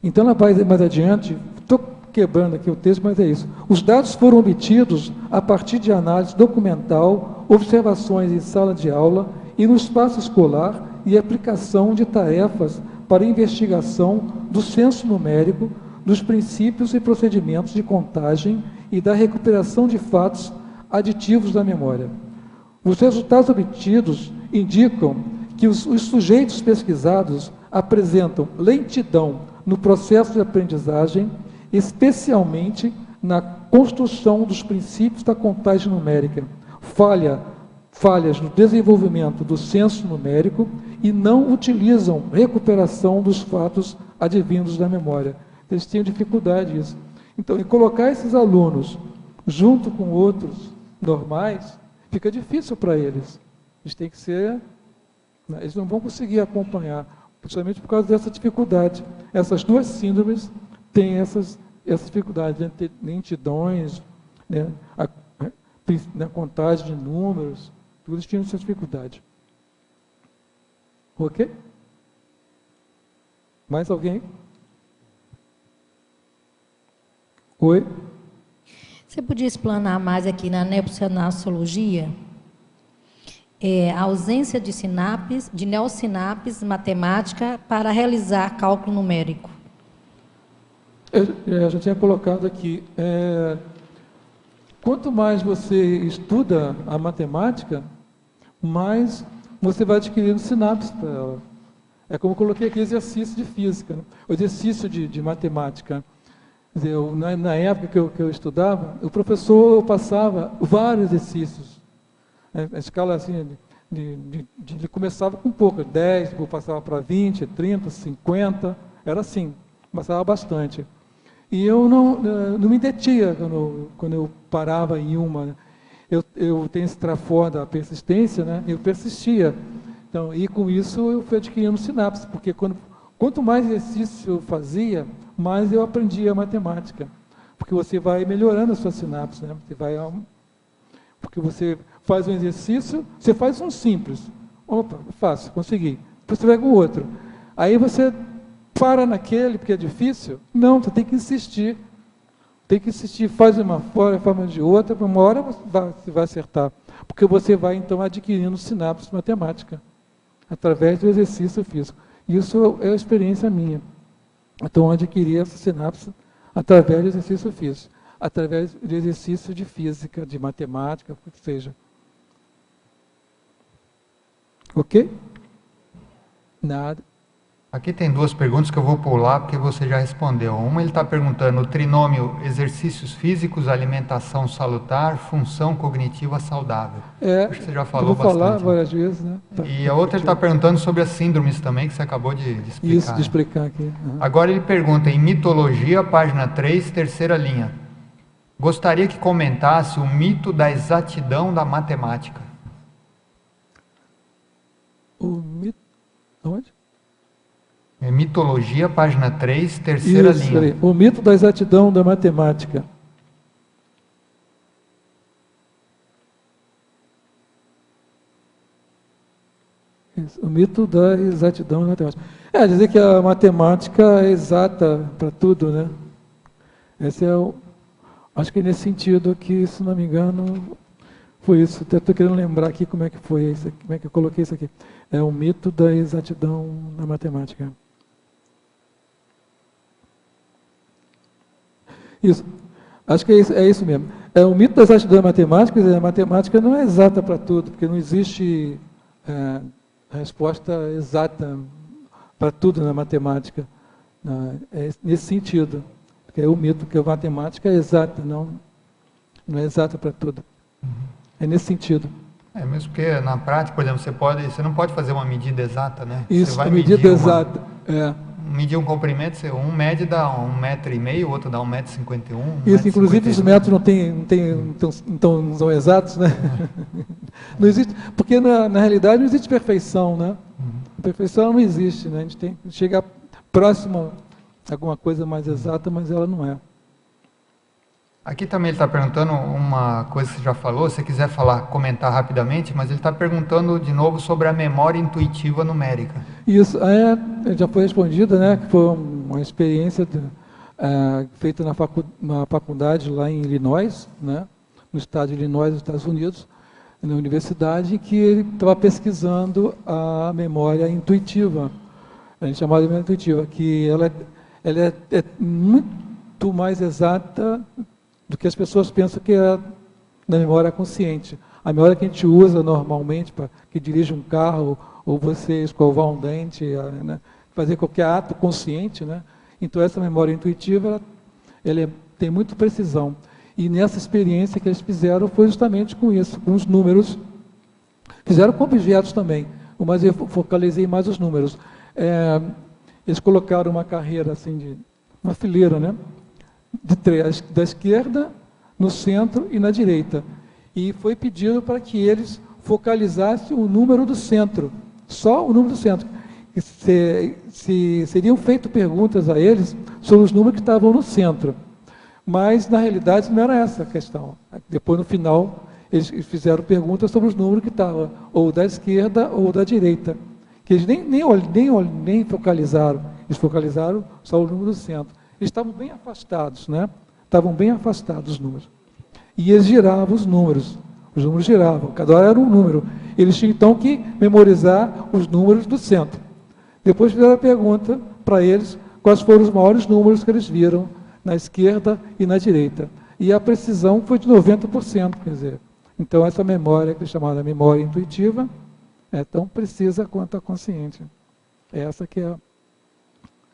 Então, ela vai mais adiante, estou quebrando aqui o texto, mas é isso. Os dados foram obtidos a partir de análise documental, observações em sala de aula e no espaço escolar e aplicação de tarefas para investigação do censo numérico, dos princípios e procedimentos de contagem e da recuperação de fatos aditivos da memória. Os resultados obtidos indicam que os sujeitos pesquisados apresentam lentidão no processo de aprendizagem, especialmente na construção dos princípios da contagem numérica, falhas no desenvolvimento do censo numérico e não utilizam recuperação dos fatos advindos da memória. Eles tinham dificuldade nisso. Então, em colocar esses alunos junto com outros normais, fica difícil para eles. Eles têm que ser... Eles não vão conseguir acompanhar, principalmente por causa dessa dificuldade. Essas duas síndromes têm essa dificuldade, né? Lentidões, né? Na contagem de números, todos tinham essa dificuldade. Ok? Mais alguém? Oi? Você podia explanar mais aqui na neopsinassologia? A ausência de sinapses, de neossinapses matemática para realizar cálculo numérico. Eu já tinha colocado aqui. Quanto mais você estuda a matemática, mais você vai adquirindo sinapses para ela. É como eu coloquei aqui exercício de física, né? O exercício de matemática. Quer dizer, na época que eu estudava, o professor passava vários exercícios. A escala assim, ele começava com pouco, 10, depois passava para 20, 30, 50, era assim, passava bastante. E eu não me detinha quando eu parava em uma. Né? Eu tenho esse trafó da persistência, né? Eu persistia. Então, e com isso eu fui adquirindo sinapse, porque quanto mais exercício eu fazia, mais eu aprendia matemática. Porque você vai melhorando a sua sinapse, né? Porque você faz um exercício, você faz um simples. Opa, fácil, consegui. Depois você pega o outro. Aí você para naquele, porque é difícil. Não, você tem que insistir. Tem que insistir, faz de uma forma de outra, para uma hora você vai acertar. Porque você vai, então, adquirindo sinapse matemática, através do exercício físico. Isso é a experiência minha. Então, eu adquiri essa sinapse através do exercício físico, através do exercício de física, de matemática, o que seja. Ok? Nada. Aqui tem duas perguntas que eu vou pular porque você já respondeu. Uma, ele está perguntando o trinômio exercícios físicos, alimentação salutar, função cognitiva saudável. Acho que você já falou bastante. Eu vou falar várias vezes, né? E a outra, ele está perguntando sobre as síndromes também, que você acabou de explicar. Isso, de explicar aqui. Uhum. Agora ele pergunta, em mitologia, página 3, terceira linha. Gostaria que comentasse o mito da exatidão da matemática. O mito... Onde? É mitologia, página 3, terceira Isso, linha. Aí. O mito da exatidão da matemática. Isso, o mito da exatidão da matemática. Dizer que a matemática é exata para tudo, né? Esse é o... Acho que nesse sentido aqui, se não me engano, foi isso. Até estou querendo lembrar aqui como é que foi isso, como é que eu coloquei isso aqui. É o mito da exatidão da matemática. Isso. Acho que é isso mesmo. É o mito da exatidão da matemática, a matemática não é exata para tudo, porque não existe resposta exata para tudo na matemática. É nesse sentido. Porque é o mito que a matemática é exata, não é exata para tudo. É nesse sentido. Mesmo porque na prática, por exemplo, você não pode fazer uma medida exata, né? Isso, você vai medida exata. Medir um comprimento, um médio dá 1,5 metro, o outro dá 1,51 m. Isso, inclusive os metros não são exatos, né? Não existe, porque na realidade não existe perfeição, né? A perfeição não existe, né? A gente tem que chegar próximo a alguma coisa mais exata, mas ela não é. Aqui também ele está perguntando uma coisa que você já falou, se você quiser comentar rapidamente, mas ele está perguntando de novo sobre a memória intuitiva numérica. Isso, já foi respondida, né, que foi uma experiência feita na faculdade lá em Illinois, né, no estado de Illinois, nos Estados Unidos, na universidade, em que ele estava pesquisando a memória intuitiva, a gente chamava de memória intuitiva, que ela é muito mais exata do que as pessoas pensam que é na memória consciente. A memória que a gente usa normalmente para que dirige um carro, ou você escovar um dente, né, fazer qualquer ato consciente, né? Então essa memória intuitiva, ela tem muita precisão. E nessa experiência que eles fizeram foi justamente com isso, com os números. Fizeram com objetos também, mas eu focalizei mais os números. Eles colocaram uma carreira assim, uma fileira, né? Da esquerda, no centro e na direita. E foi pedido para que eles focalizassem o número do centro, só o número do centro. Seriam feitas perguntas a eles sobre os números que estavam no centro. Mas, na realidade, não era essa a questão. Depois, no final, eles fizeram perguntas sobre os números que estavam ou da esquerda ou da direita. Que eles nem focalizaram. Eles focalizaram só o número do centro. Eles estavam bem afastados, né? Estavam bem afastados os números. E eles giravam os números giravam, cada hora era um número. Eles tinham então que memorizar os números do centro. Depois fizeram a pergunta para eles quais foram os maiores números que eles viram na esquerda e na direita. E a precisão foi de 90%, quer dizer. Então essa memória, que é chamada memória intuitiva, é tão precisa quanto a consciente. Essa que é a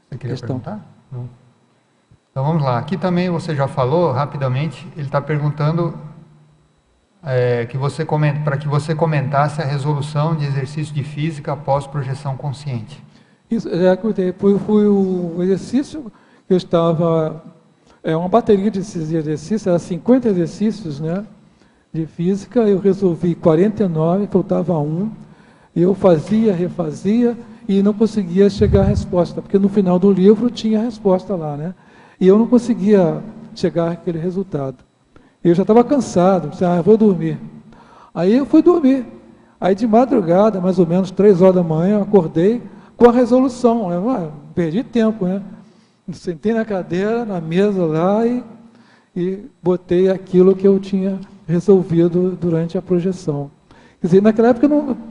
Você queria questão. Perguntar? Não. Então vamos lá. Aqui também você já falou rapidamente. Ele está perguntando para que você comentasse a resolução de exercício de física após projeção consciente. Isso, já contei. Foi o exercício que eu estava. Uma bateria de exercícios, era 50 exercícios, né, de física. Eu resolvi 49, faltava um. Eu fazia, refazia e não conseguia chegar à resposta, porque no final do livro tinha a resposta lá, né? E eu não conseguia chegar àquele resultado. Eu já estava cansado, disse, vou dormir. Aí eu fui dormir. Aí de madrugada, mais ou menos 3 horas da manhã, eu acordei com a resolução. Eu perdi tempo, né? Sentei na cadeira, na mesa lá e botei aquilo que eu tinha resolvido durante a projeção. Quer dizer, naquela época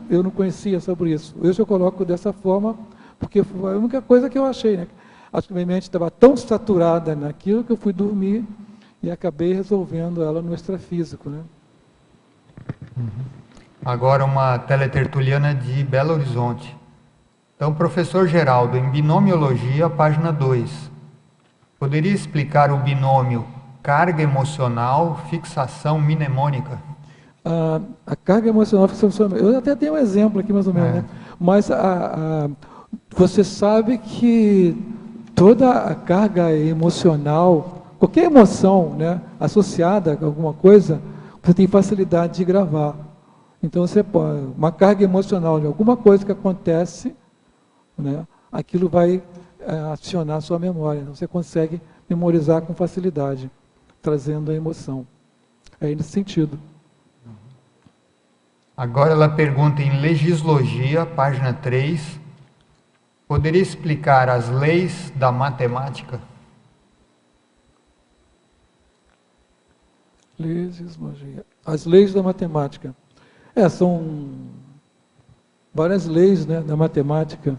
eu não conhecia sobre isso. Hoje eu coloco dessa forma, porque foi a única coisa que eu achei, né? Acho que minha mente estava tão saturada naquilo que eu fui dormir e acabei resolvendo ela no extrafísico, né? Agora uma teletertuliana de Belo Horizonte. Então, professor Geraldo, em binomiologia, página 2, poderia explicar o binômio carga emocional, fixação mnemônica? A carga emocional, fixação, eu até tenho um exemplo aqui mais ou menos, né? Mas você sabe que toda a carga emocional, qualquer emoção, né, associada a alguma coisa, você tem facilidade de gravar. Então, você pode, uma carga emocional de alguma coisa que acontece, né, aquilo vai acionar a sua memória. Então, você consegue memorizar com facilidade, trazendo a emoção. É nesse sentido. Agora ela pergunta em legislogia, página 3, poderia explicar as leis da matemática? Legislogia. As leis da matemática. São várias leis, né, da matemática.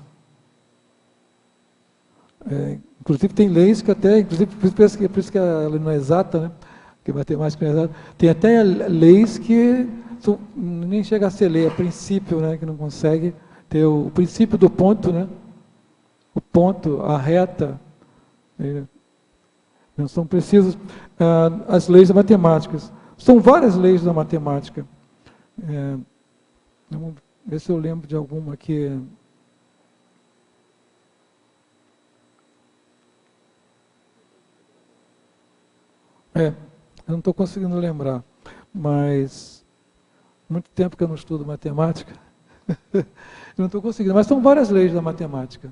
Inclusive tem leis que até, inclusive por isso que ela não é exata, né? Que a matemática não é exata. Tem até leis que nem chega a ser lei, é princípio, né? Que não consegue ter o princípio do ponto, né? O ponto, a reta. Não são precisas as leis da matemática. São várias leis da matemática. Vamos ver se eu lembro de alguma aqui. Eu não estou conseguindo lembrar, mas muito tempo que eu não estudo matemática, eu não estou conseguindo, mas são várias leis da matemática.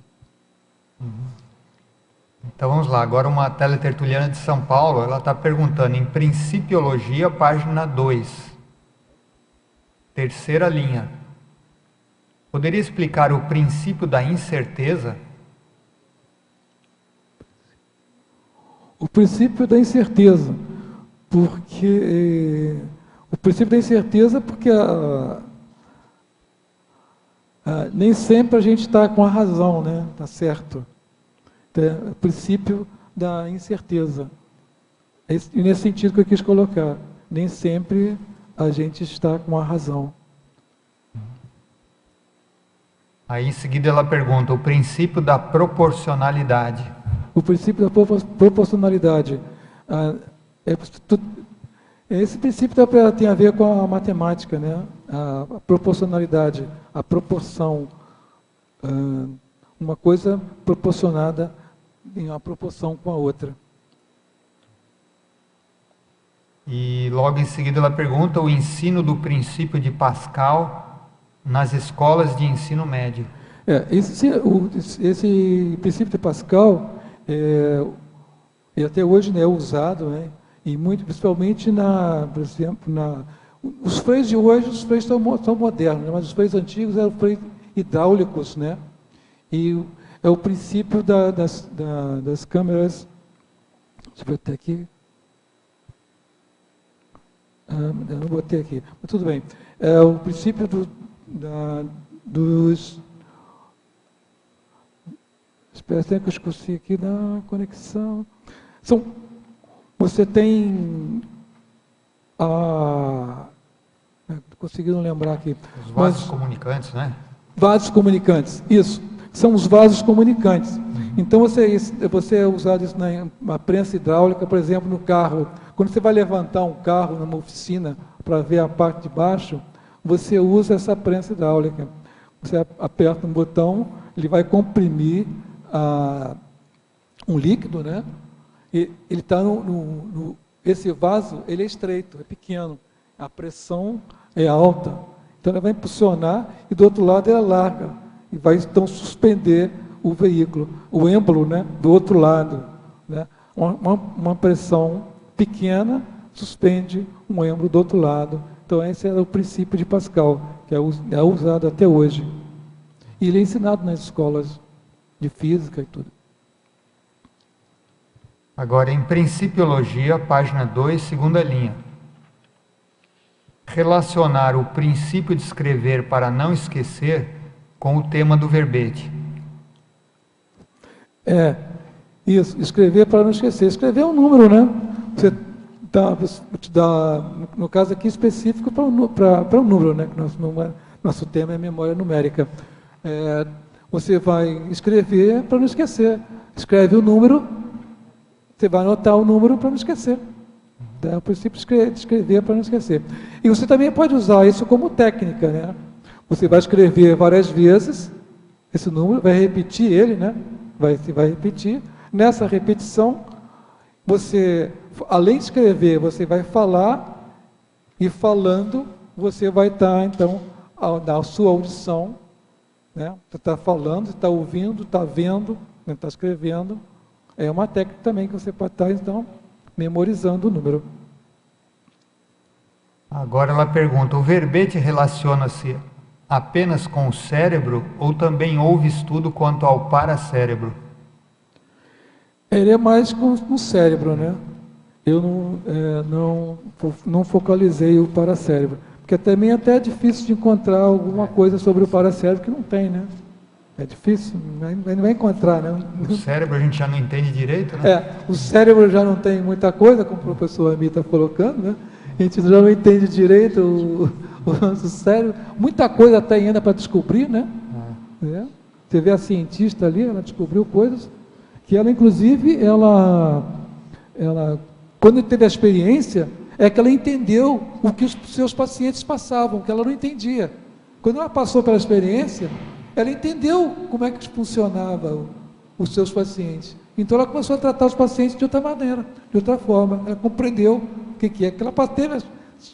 Então vamos lá, agora uma teletertuliana de São Paulo, ela está perguntando, em Principiologia, página 2, terceira linha. Poderia explicar o princípio da incerteza? O princípio da incerteza, porque o princípio da incerteza, porque nem sempre a gente está com a razão, né? Tá certo? Então, é o princípio da incerteza. E nesse sentido que eu quis colocar, nem sempre a gente está com a razão. Aí em seguida ela pergunta, o princípio da proporcionalidade. O princípio da proporcionalidade. Esse princípio tem a ver com a matemática, né? A proporcionalidade, a proporção. Uma coisa proporcionada em uma proporção com a outra. E logo em seguida ela pergunta o ensino do princípio de Pascal nas escolas de ensino médio. Esse princípio de Pascal e até hoje, né, é usado, né, e muito, principalmente por exemplo, os freios de hoje, os freios são modernos, né, mas os freios antigos eram freios hidráulicos, né, e é o princípio das câmeras. Deixa eu ver até aqui. Eu não botei aqui, mas tudo bem. É o princípio dos... Espera até que eu esqueci aqui da conexão. Você tem conseguindo lembrar aqui. Os vasos comunicantes, né? Vasos comunicantes, isso. São os vasos comunicantes. Então, você é usado isso na prensa hidráulica, por exemplo, no carro. Quando você vai levantar um carro numa oficina para ver a parte de baixo, você usa essa prensa hidráulica. Você aperta um botão, ele vai comprimir um líquido, né? E ele está esse vaso, ele é estreito, é pequeno. A pressão é alta. Então, ele vai impulsionar e do outro lado ela larga. E vai então suspender o veículo, o êmbolo, né, do outro lado, né? Uma pressão pequena suspende um êmbolo do outro lado. Então esse era o princípio de Pascal, que é usado até hoje. E ele é ensinado nas escolas de física e tudo. Agora em Principiologia, página 2, segunda linha. Relacionar o princípio de escrever para não esquecer com o tema do verbete. Isso, escrever para não esquecer. Escrever é um número, né? Você dá, no caso aqui específico, para um número, né? Nosso tema é memória numérica. Você vai escrever para não esquecer. Escreve o número, você vai anotar o número para não esquecer. É o princípio de escrever para não esquecer. E você também pode usar isso como técnica, né? Você vai escrever várias vezes esse número, vai repetir ele, né? Vai repetir. Nessa repetição, você, além de escrever, você vai falar, e falando, você vai estar, então, na sua audição, né? Você está falando, está ouvindo, está vendo, está escrevendo. É uma técnica também que você pode estar, então, memorizando o número. Agora ela pergunta, o verbete relaciona-se apenas com o cérebro ou também houve estudo quanto ao paracérebro? Ele é mais com o cérebro, né? Eu não focalizei o paracérebro, porque também até é difícil de encontrar alguma coisa sobre o paracérebro que não tem, né? É difícil, não vai encontrar, né? O cérebro a gente já não entende direito, né? O cérebro já não tem muita coisa, como o professor Ami está colocando, né? A gente já não entende direito o nosso cérebro. Muita coisa tem ainda para descobrir, né? Você vê a cientista ali, ela descobriu coisas que ela, inclusive, quando teve a experiência, é que ela entendeu o que os seus pacientes passavam, que ela não entendia. Quando ela passou pela experiência, ela entendeu como é que funcionava os seus pacientes. Então ela começou a tratar os pacientes de outra maneira, de outra forma. Ela compreendeu o que é, que ela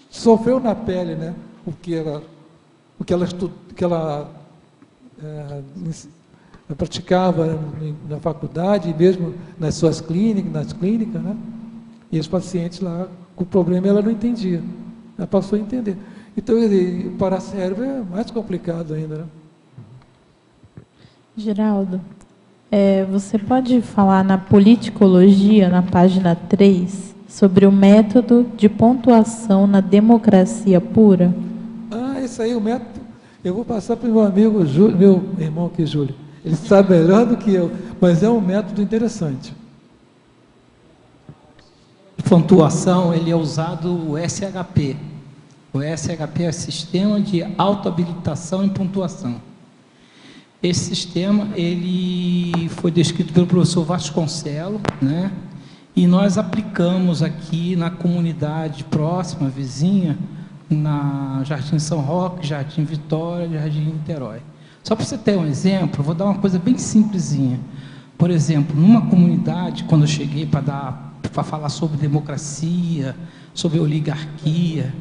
sofreu na pele, né? Eu praticava na faculdade, mesmo nas suas clínicas, né? E os pacientes lá, com o problema, ela não entendia. Ela passou a entender. Então, o paracérebro é mais complicado ainda, né? Geraldo, você pode falar na politicologia, na página 3, sobre o método de pontuação na democracia pura? Ah, isso aí, o método. Eu vou passar para o meu amigo Júlio, meu irmão aqui, Júlio. Ele sabe melhor do que eu, mas é um método interessante. Pontuação, ele é usado o SHP. O SHP é o Sistema de Autohabilitação em Pontuação. Esse sistema, ele foi descrito pelo professor Vasconcelos, né? E nós aplicamos aqui na comunidade próxima, vizinha, na Jardim São Roque, Jardim Vitória, Jardim Niterói. Só para você ter um exemplo, vou dar uma coisa bem simplesinha. Por exemplo, numa comunidade, quando eu cheguei para falar sobre democracia, sobre oligarquia,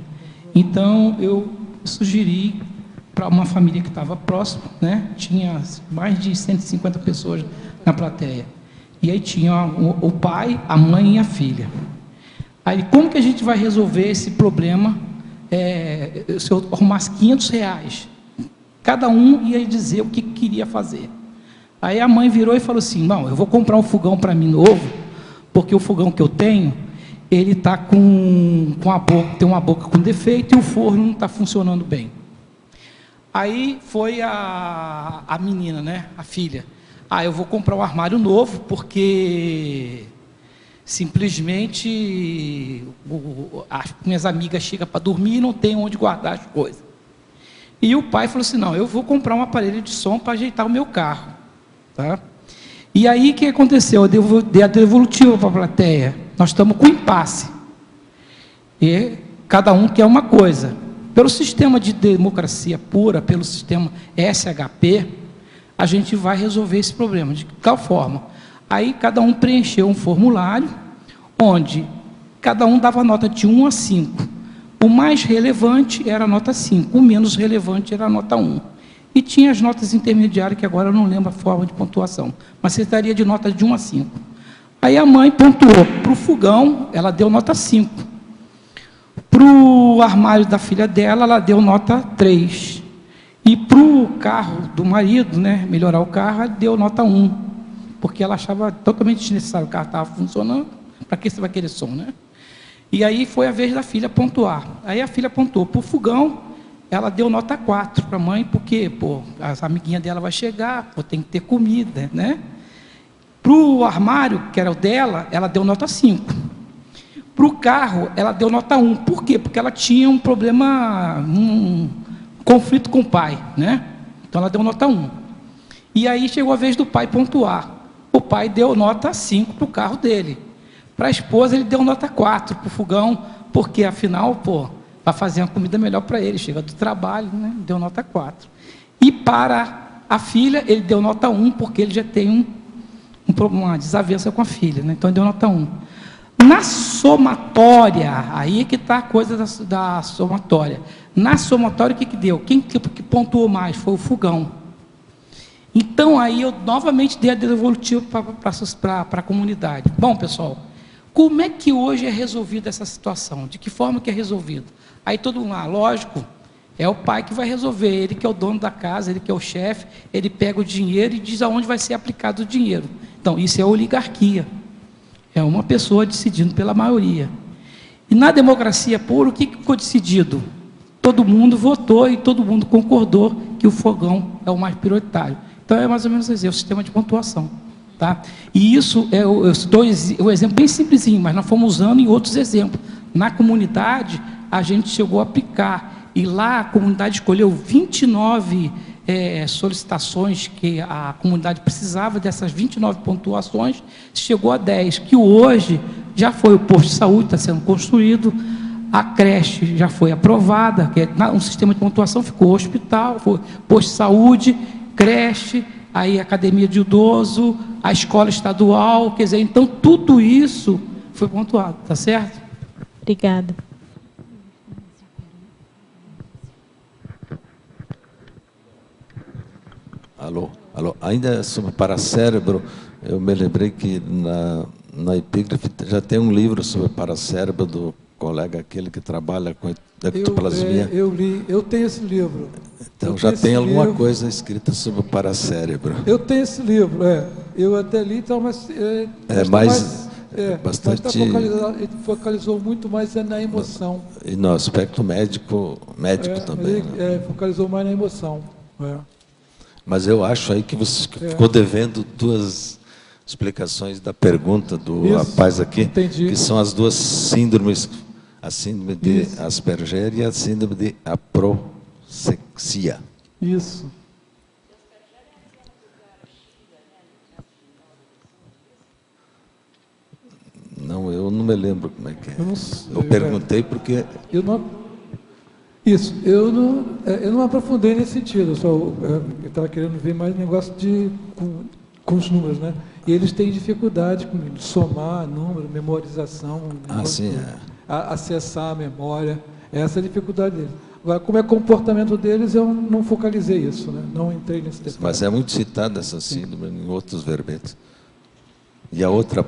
então eu sugeri para uma família que estava próxima, né? Tinha mais de 150 pessoas na plateia. E aí tinha o pai, a mãe e a filha. Aí, como que a gente vai resolver esse problema? Se eu arrumasse R$500, cada um ia dizer o que queria fazer. Aí a mãe virou e falou assim: não, eu vou comprar um fogão para mim novo, porque o fogão que eu tenho, ele está tem uma boca com defeito e o forno não está funcionando bem. Aí foi a menina, né, a filha. Eu vou comprar um armário novo, porque simplesmente as minhas amigas chegam para dormir e não tem onde guardar as coisas. E o pai falou assim: não, eu vou comprar um aparelho de som para ajeitar o meu carro. Tá? E aí, o que aconteceu? Eu dei a devolutiva para a plateia. Nós estamos com impasse. E cada um quer uma coisa. Pelo sistema de democracia pura, pelo sistema SHP, a gente vai resolver esse problema. De tal forma. Aí, cada um preencheu um formulário, onde cada um dava nota de 1 a 5. O mais relevante era a nota 5, o menos relevante era a nota 1. E tinha as notas intermediárias, que agora eu não lembro a forma de pontuação, mas você daria de nota de 1 a 5. Aí a mãe pontuou. Para o fogão, ela deu nota 5. Para o armário da filha dela, ela deu nota 3. E para o carro do marido, né, melhorar o carro, ela deu nota 1. Porque ela achava totalmente desnecessário, o carro estava funcionando, para que você vai querer som, né? E aí foi a vez da filha pontuar. Aí a filha pontuou. Para o fogão, ela deu nota 4 para a mãe, porque as amiguinhas dela vão chegar, tem que ter comida, né? Para o armário, que era o dela, ela deu nota 5. Para o carro, ela deu nota 1. Por quê? Porque ela tinha um problema, um conflito com o pai, né? Então ela deu nota 1. E aí chegou a vez do pai pontuar. O pai deu nota 5 para o carro dele. Para a esposa, ele deu nota 4 para o fogão, porque afinal, vai fazer uma comida melhor para ele, chega do trabalho, né? Deu nota 4. E para a filha, ele deu nota 1, porque ele já tem uma desavença com a filha, né? Então ele deu nota 1. Na somatória, aí é que está a coisa da somatória. Na somatória, o que deu? Quem que pontuou mais? Foi o fogão. Então, aí eu novamente dei a devolutiva para a comunidade. Bom, pessoal, como é que hoje é resolvida essa situação? De que forma que é resolvido? Aí todo mundo, lógico, é o pai que vai resolver, ele que é o dono da casa, ele que é o chefe, ele pega o dinheiro e diz aonde vai ser aplicado o dinheiro. Então, isso é oligarquia. É uma pessoa decidindo pela maioria. E na democracia pura, o que ficou decidido? Todo mundo votou e todo mundo concordou que o fogão é o mais prioritário. Então, é mais ou menos assim, é o sistema de pontuação. Tá? E isso, eu dou um exemplo bem simplesinho, mas nós fomos usando em outros exemplos. Na comunidade, a gente chegou a aplicar, e lá a comunidade escolheu 29 solicitações que a comunidade precisava, dessas 29 pontuações, chegou a 10, que hoje já foi o posto de saúde, está sendo construído, a creche já foi aprovada, que um sistema de pontuação ficou hospital, foi posto de saúde, creche, aí a academia de idoso, a escola estadual, quer dizer, então tudo isso foi pontuado, tá certo? Obrigada. Alô? Ainda sobre paracérebro, eu me lembrei que na epígrafe já tem um livro sobre paracérebro do colega aquele que trabalha com ectoplasmia. Eu li, eu tenho esse livro. Então já tem alguma coisa escrita sobre o paracérebro. Eu tenho esse livro, eu até li, então, mas... bastante... Ele focalizou muito mais na emoção. E no aspecto médico também. Focalizou mais na emoção. Mas eu acho aí que você ficou devendo 2 explicações da pergunta do rapaz aqui, entendi. Que são as 2 síndromes, a síndrome de Asperger e a síndrome de aproxexia. Isso. Não, eu não me lembro como é que é. Eu sei, perguntei porque... Eu não aprofundei nesse sentido, eu estava querendo ver mais negócio com os números, né? E eles têm dificuldade com somar número, memorização, acessar a memória, essa é a dificuldade deles. Agora, como é o comportamento deles, eu não focalizei isso, né? Não entrei nesse detalhe. Mas é muito citada essa síndrome em outros verbetes. E a outra,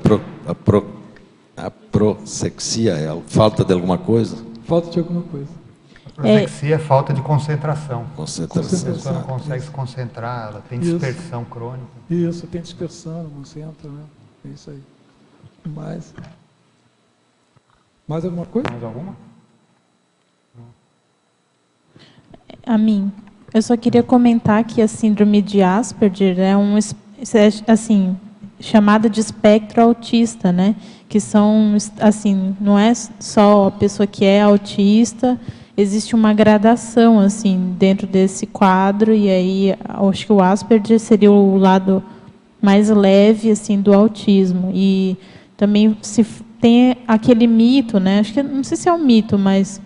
aproxexia, é a falta de alguma coisa? Falta de alguma coisa. Aproxexia é falta de concentração. A Concentração. pessoa não consegue se concentrar, ela tem dispersão crônica. Isso, tem dispersão, não concentra, né? É isso aí. Mais alguma coisa? Mais alguma? A mim, eu só queria comentar que a síndrome de Asperger é assim, chamada de espectro autista, né? Que são, assim, não é só a pessoa que é autista, existe uma gradação, assim, dentro desse quadro, e aí acho que o Asperger seria o lado mais leve, assim, do autismo. E também se tem aquele mito, né? Acho que não sei se é um mito, mas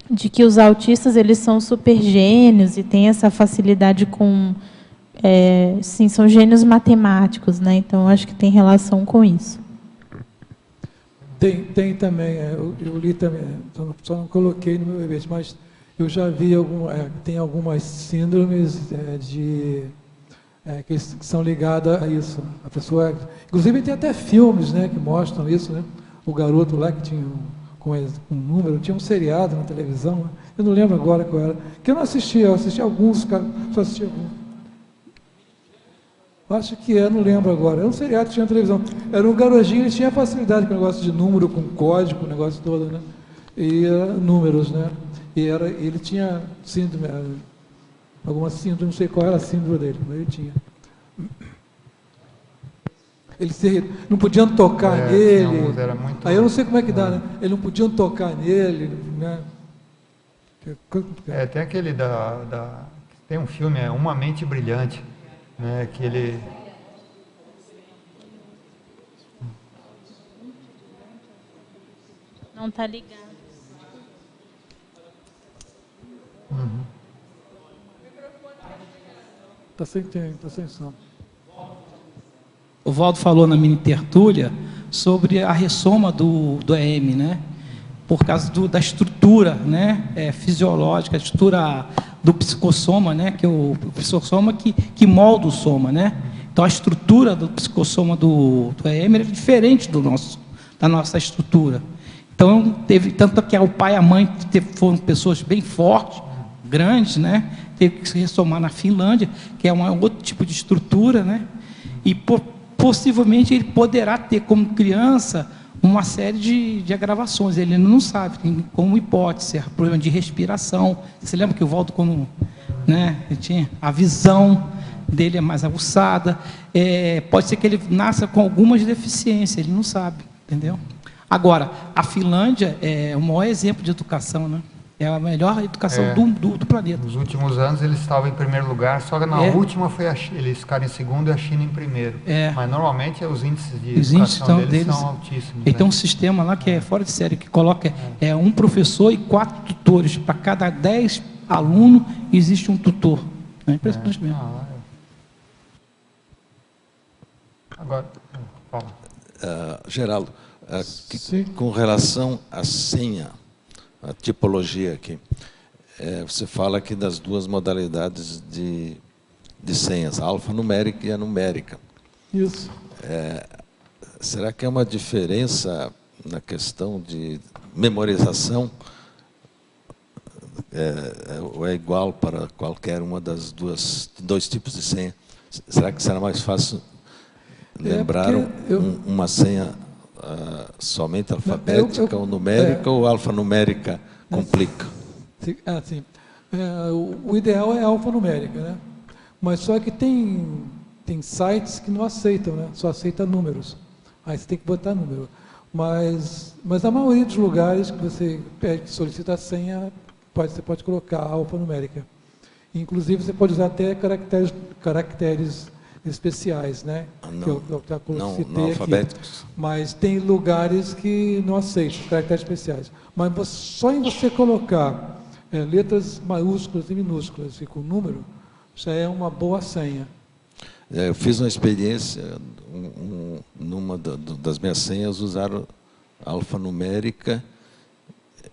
de que os autistas eles são super gênios e têm essa facilidade com, sim, são gênios matemáticos, né? Então acho que tem relação com isso. Tem também, eu li também, só não coloquei no meu verbete, mas eu já vi tem algumas síndromes que são ligadas a isso. A pessoa, inclusive tem até filmes, né, que mostram isso, né? O garoto lá que tinha com um número, tinha um seriado na televisão, né? Eu não lembro agora qual era, que eu não assistia, eu assisti alguns, só assisti alguns. Acho que não lembro agora. Era um seriado que tinha na televisão. Era um garotinho, ele tinha facilidade com o negócio de número, com código, o negócio todo, né? E números, né? Ele tinha síndrome, alguma síndrome, não sei qual era a síndrome dele, mas ele tinha. Não podiam tocar nele. Aí eu não sei como é que dá, né? Eles não podiam tocar nele, né? Tem aquele tem um filme, Uma Mente Brilhante, né, que ele... Não está ligado. Está sem som. O Valdo falou na mini tertúlia sobre a ressoma do EM, né? Por causa da estrutura, né, fisiológica, a estrutura do psicossoma, né, que é o psicossoma que molda o soma, né? Então a estrutura do psicossoma do EM é diferente da nossa estrutura. Então tanto que o pai e a mãe foram pessoas bem fortes, grandes, né? Teve que se ressomar na Finlândia, que é um outro tipo de estrutura, né? E possivelmente ele poderá ter como criança uma série de agravações, ele não sabe, tem como hipótese, problema de respiração. Você lembra que o Valdo, quando, né, ele tinha a visão dele é mais aguçada, pode ser que ele nasça com algumas deficiências, ele não sabe, entendeu? Agora, a Finlândia é o maior exemplo de educação, né? É a melhor educação do planeta. Nos últimos anos eles estavam em primeiro lugar, só que na última foi eles ficaram em segundo e a China em primeiro. Mas normalmente os índices de educação deles são altíssimos. Ele tem um sistema lá que é fora de série, que coloca um professor e 4 tutores. Para cada 10 alunos existe um tutor. É impressionante mesmo. Agora, fala. Geraldo, com relação à senha, a tipologia aqui, você fala aqui das 2 modalidades de de senhas, a alfanumérica e a numérica. Isso. Será que é uma diferença na questão de memorização? Ou é igual para qualquer uma das dois tipos de senha? Será que será mais fácil lembrar uma senha somente alfabética ou numérica, ou alfanumérica complica? Sim. O ideal é alfanumérica, né? Mas só que tem sites que não aceitam, né? Só aceita números. Aí você tem que botar número. Mas a maioria dos lugares que você solicita a senha, você pode colocar alfanumérica. Inclusive, você pode usar até caracteres especiais, né? Não alfabéticos. Mas tem lugares que não aceitam caracteres especiais. Mas só em você colocar letras maiúsculas e minúsculas e com número, já é uma boa senha. Eu fiz uma experiência, numa das minhas senhas, usaram alfanumérica.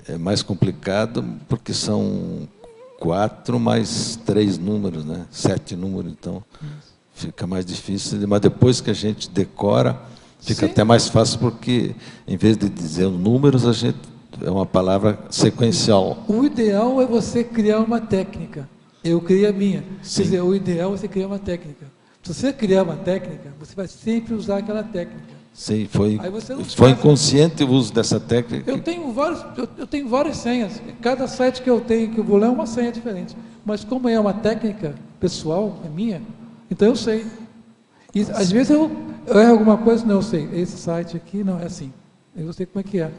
É mais complicado, porque são 4 mais 3 números, né? 7 números, então fica mais difícil. Mas depois que a gente decora, fica até mais fácil, porque em vez de dizer números, é uma palavra sequencial. O ideal é você criar uma técnica. Eu criei a minha. Sim. Quer dizer, o ideal é você criar uma técnica. Se você criar uma técnica, você vai sempre usar aquela técnica. Sim, foi inconsciente o uso dessa técnica. Eu tenho várias senhas. Cada site que eu tenho, que eu vou ler, é uma senha diferente. Mas como é uma técnica pessoal, é minha, então eu sei. E às vezes eu erro alguma coisa, não, eu sei. Esse site aqui não é assim. Eu sei como é que é.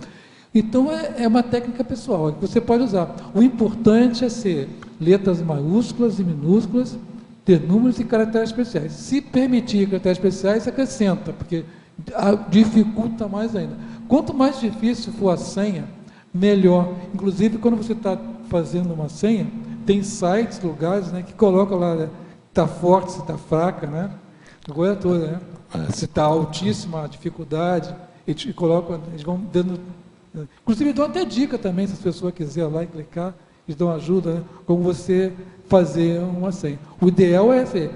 Então é uma técnica pessoal que você pode usar. O importante é ser letras maiúsculas e minúsculas, ter números e caracteres especiais. Se permitir caracteres especiais, acrescenta, porque dificulta mais ainda. Quanto mais difícil for a senha, melhor. Inclusive, quando você está fazendo uma senha, tem sites, lugares, né, que colocam lá, né, está forte, se está fraca, né? A coisa toda, né? Se está altíssima a dificuldade, e colocam, eles vão dando. Inclusive, dão até dica também, se as pessoas quiserem lá e clicar, eles dão ajuda, né, como você fazer uma senha. O ideal é ser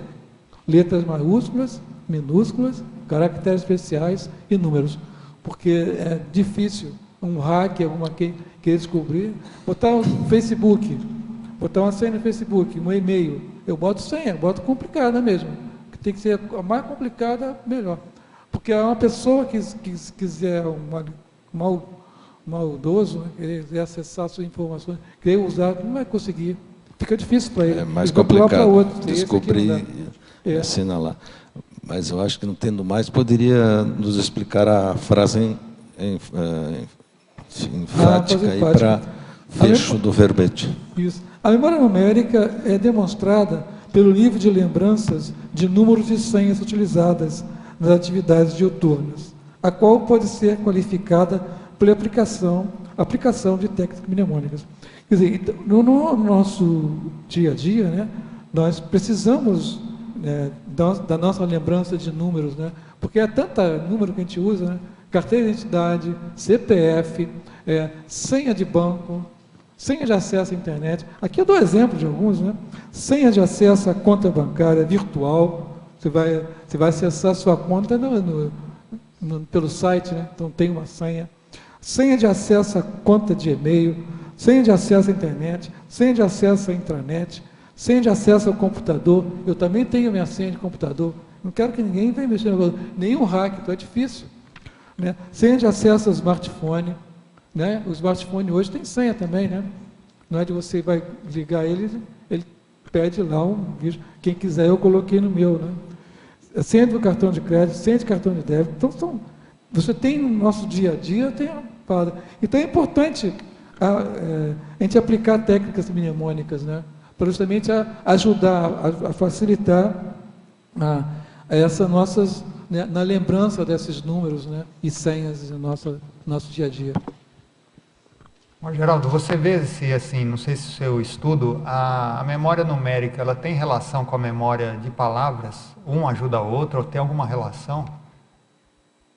letras maiúsculas, minúsculas, caracteres especiais e números, porque é difícil um hacker, querer descobrir, botar um Facebook, botar uma senha no Facebook, um e-mail, eu boto senha, boto complicada mesmo, que tem que ser a mais complicada, melhor, porque uma pessoa que quiser maldoso, né, querer acessar suas informações, querer usar, não vai conseguir, fica difícil para ele. É mais complicado descobrir e assinalar. Mas eu acho que, não tendo mais, poderia nos explicar a frase enfática aí para fecho do verbete. Isso. A memória numérica é demonstrada pelo nível de lembranças de números e senhas utilizadas nas atividades diuturnas, a qual pode ser qualificada pela aplicação de técnicas mnemônicas. Quer dizer, no nosso dia a dia, né, nós precisamos da nossa lembrança de números, né? Porque é tanta número que a gente usa, né? Carteira de identidade, CPF, senha de banco, senha de acesso à internet. Aqui eu dou exemplo de alguns, né? Senha de acesso à conta bancária virtual. Você vai acessar a sua conta pelo site, né? Então tem uma senha. Senha de acesso à conta de e-mail, senha de acesso à internet, senha de acesso à intranet, senha de acesso ao computador. Eu também tenho minha senha de computador. Não quero que ninguém venha mexer no computador. Nenhum hack, então é difícil. Né? Senha de acesso ao smartphone. Né? O smartphone hoje tem senha também, né? Não é de você vai ligar ele pede lá um vídeo. Quem quiser, eu coloquei no meu. Né? Senha do cartão de crédito, senha de cartão de débito. Então, você tem no nosso dia a dia, tem uma parada. Então é importante a gente aplicar técnicas mnemônicas, né? Para justamente ajudar, a facilitar essa nossas, né, na lembrança desses números, né, e senhas no nosso dia a dia. Mas, Geraldo, você vê se, assim, não sei se o seu estudo, a memória numérica, ela tem relação com a memória de palavras? Um ajuda o outro, ou tem alguma relação?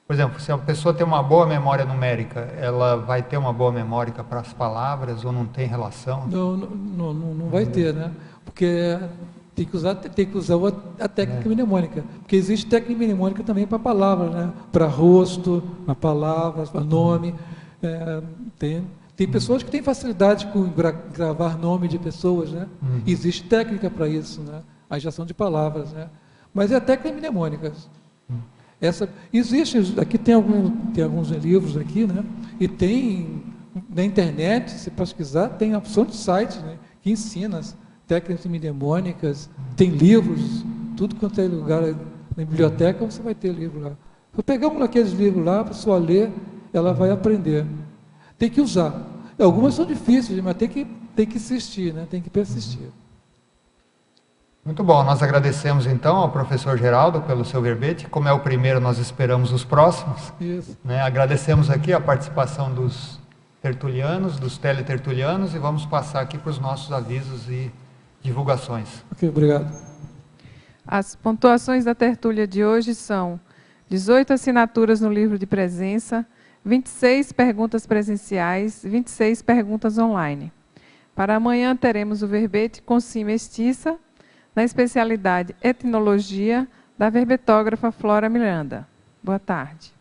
Por exemplo, se a pessoa tem uma boa memória numérica, ela vai ter uma boa memória para as palavras, ou não tem relação? Não vai ter, né? Porque tem que usar a técnica mnemônica, porque existe técnica mnemônica também para palavras, né? Para rosto, para palavras, para nome. Tem pessoas que têm facilidade com gravar nome de pessoas, né? Existe técnica para isso, né? A geração de palavras, né? Mas é técnica mnemônica. Existe, aqui tem alguns livros aqui, né? E tem na internet, se pesquisar, tem a opção de sites, né? Que ensina as técnicas mnemônicas, tem livros, tudo quanto é lugar, na biblioteca você vai ter livro lá. Se eu pegar um daqueles livros lá, a pessoa ler, ela vai aprender. Tem que usar. Algumas são difíceis, mas tem que insistir, né? Tem que persistir. Muito bom, nós agradecemos então ao professor Geraldo pelo seu verbete. Como é o primeiro, nós esperamos os próximos. Isso. Né? Agradecemos aqui a participação dos tertulianos, dos teletertulianos, e vamos passar aqui para os nossos avisos e divulgações. Ok, obrigado. As pontuações da tertúlia de hoje são 18 assinaturas no livro de presença, 26 perguntas presenciais, 26 perguntas online. Para amanhã teremos o verbete Consim Mestiça, na especialidade Etnologia, da verbetógrafa Flora Miranda. Boa tarde.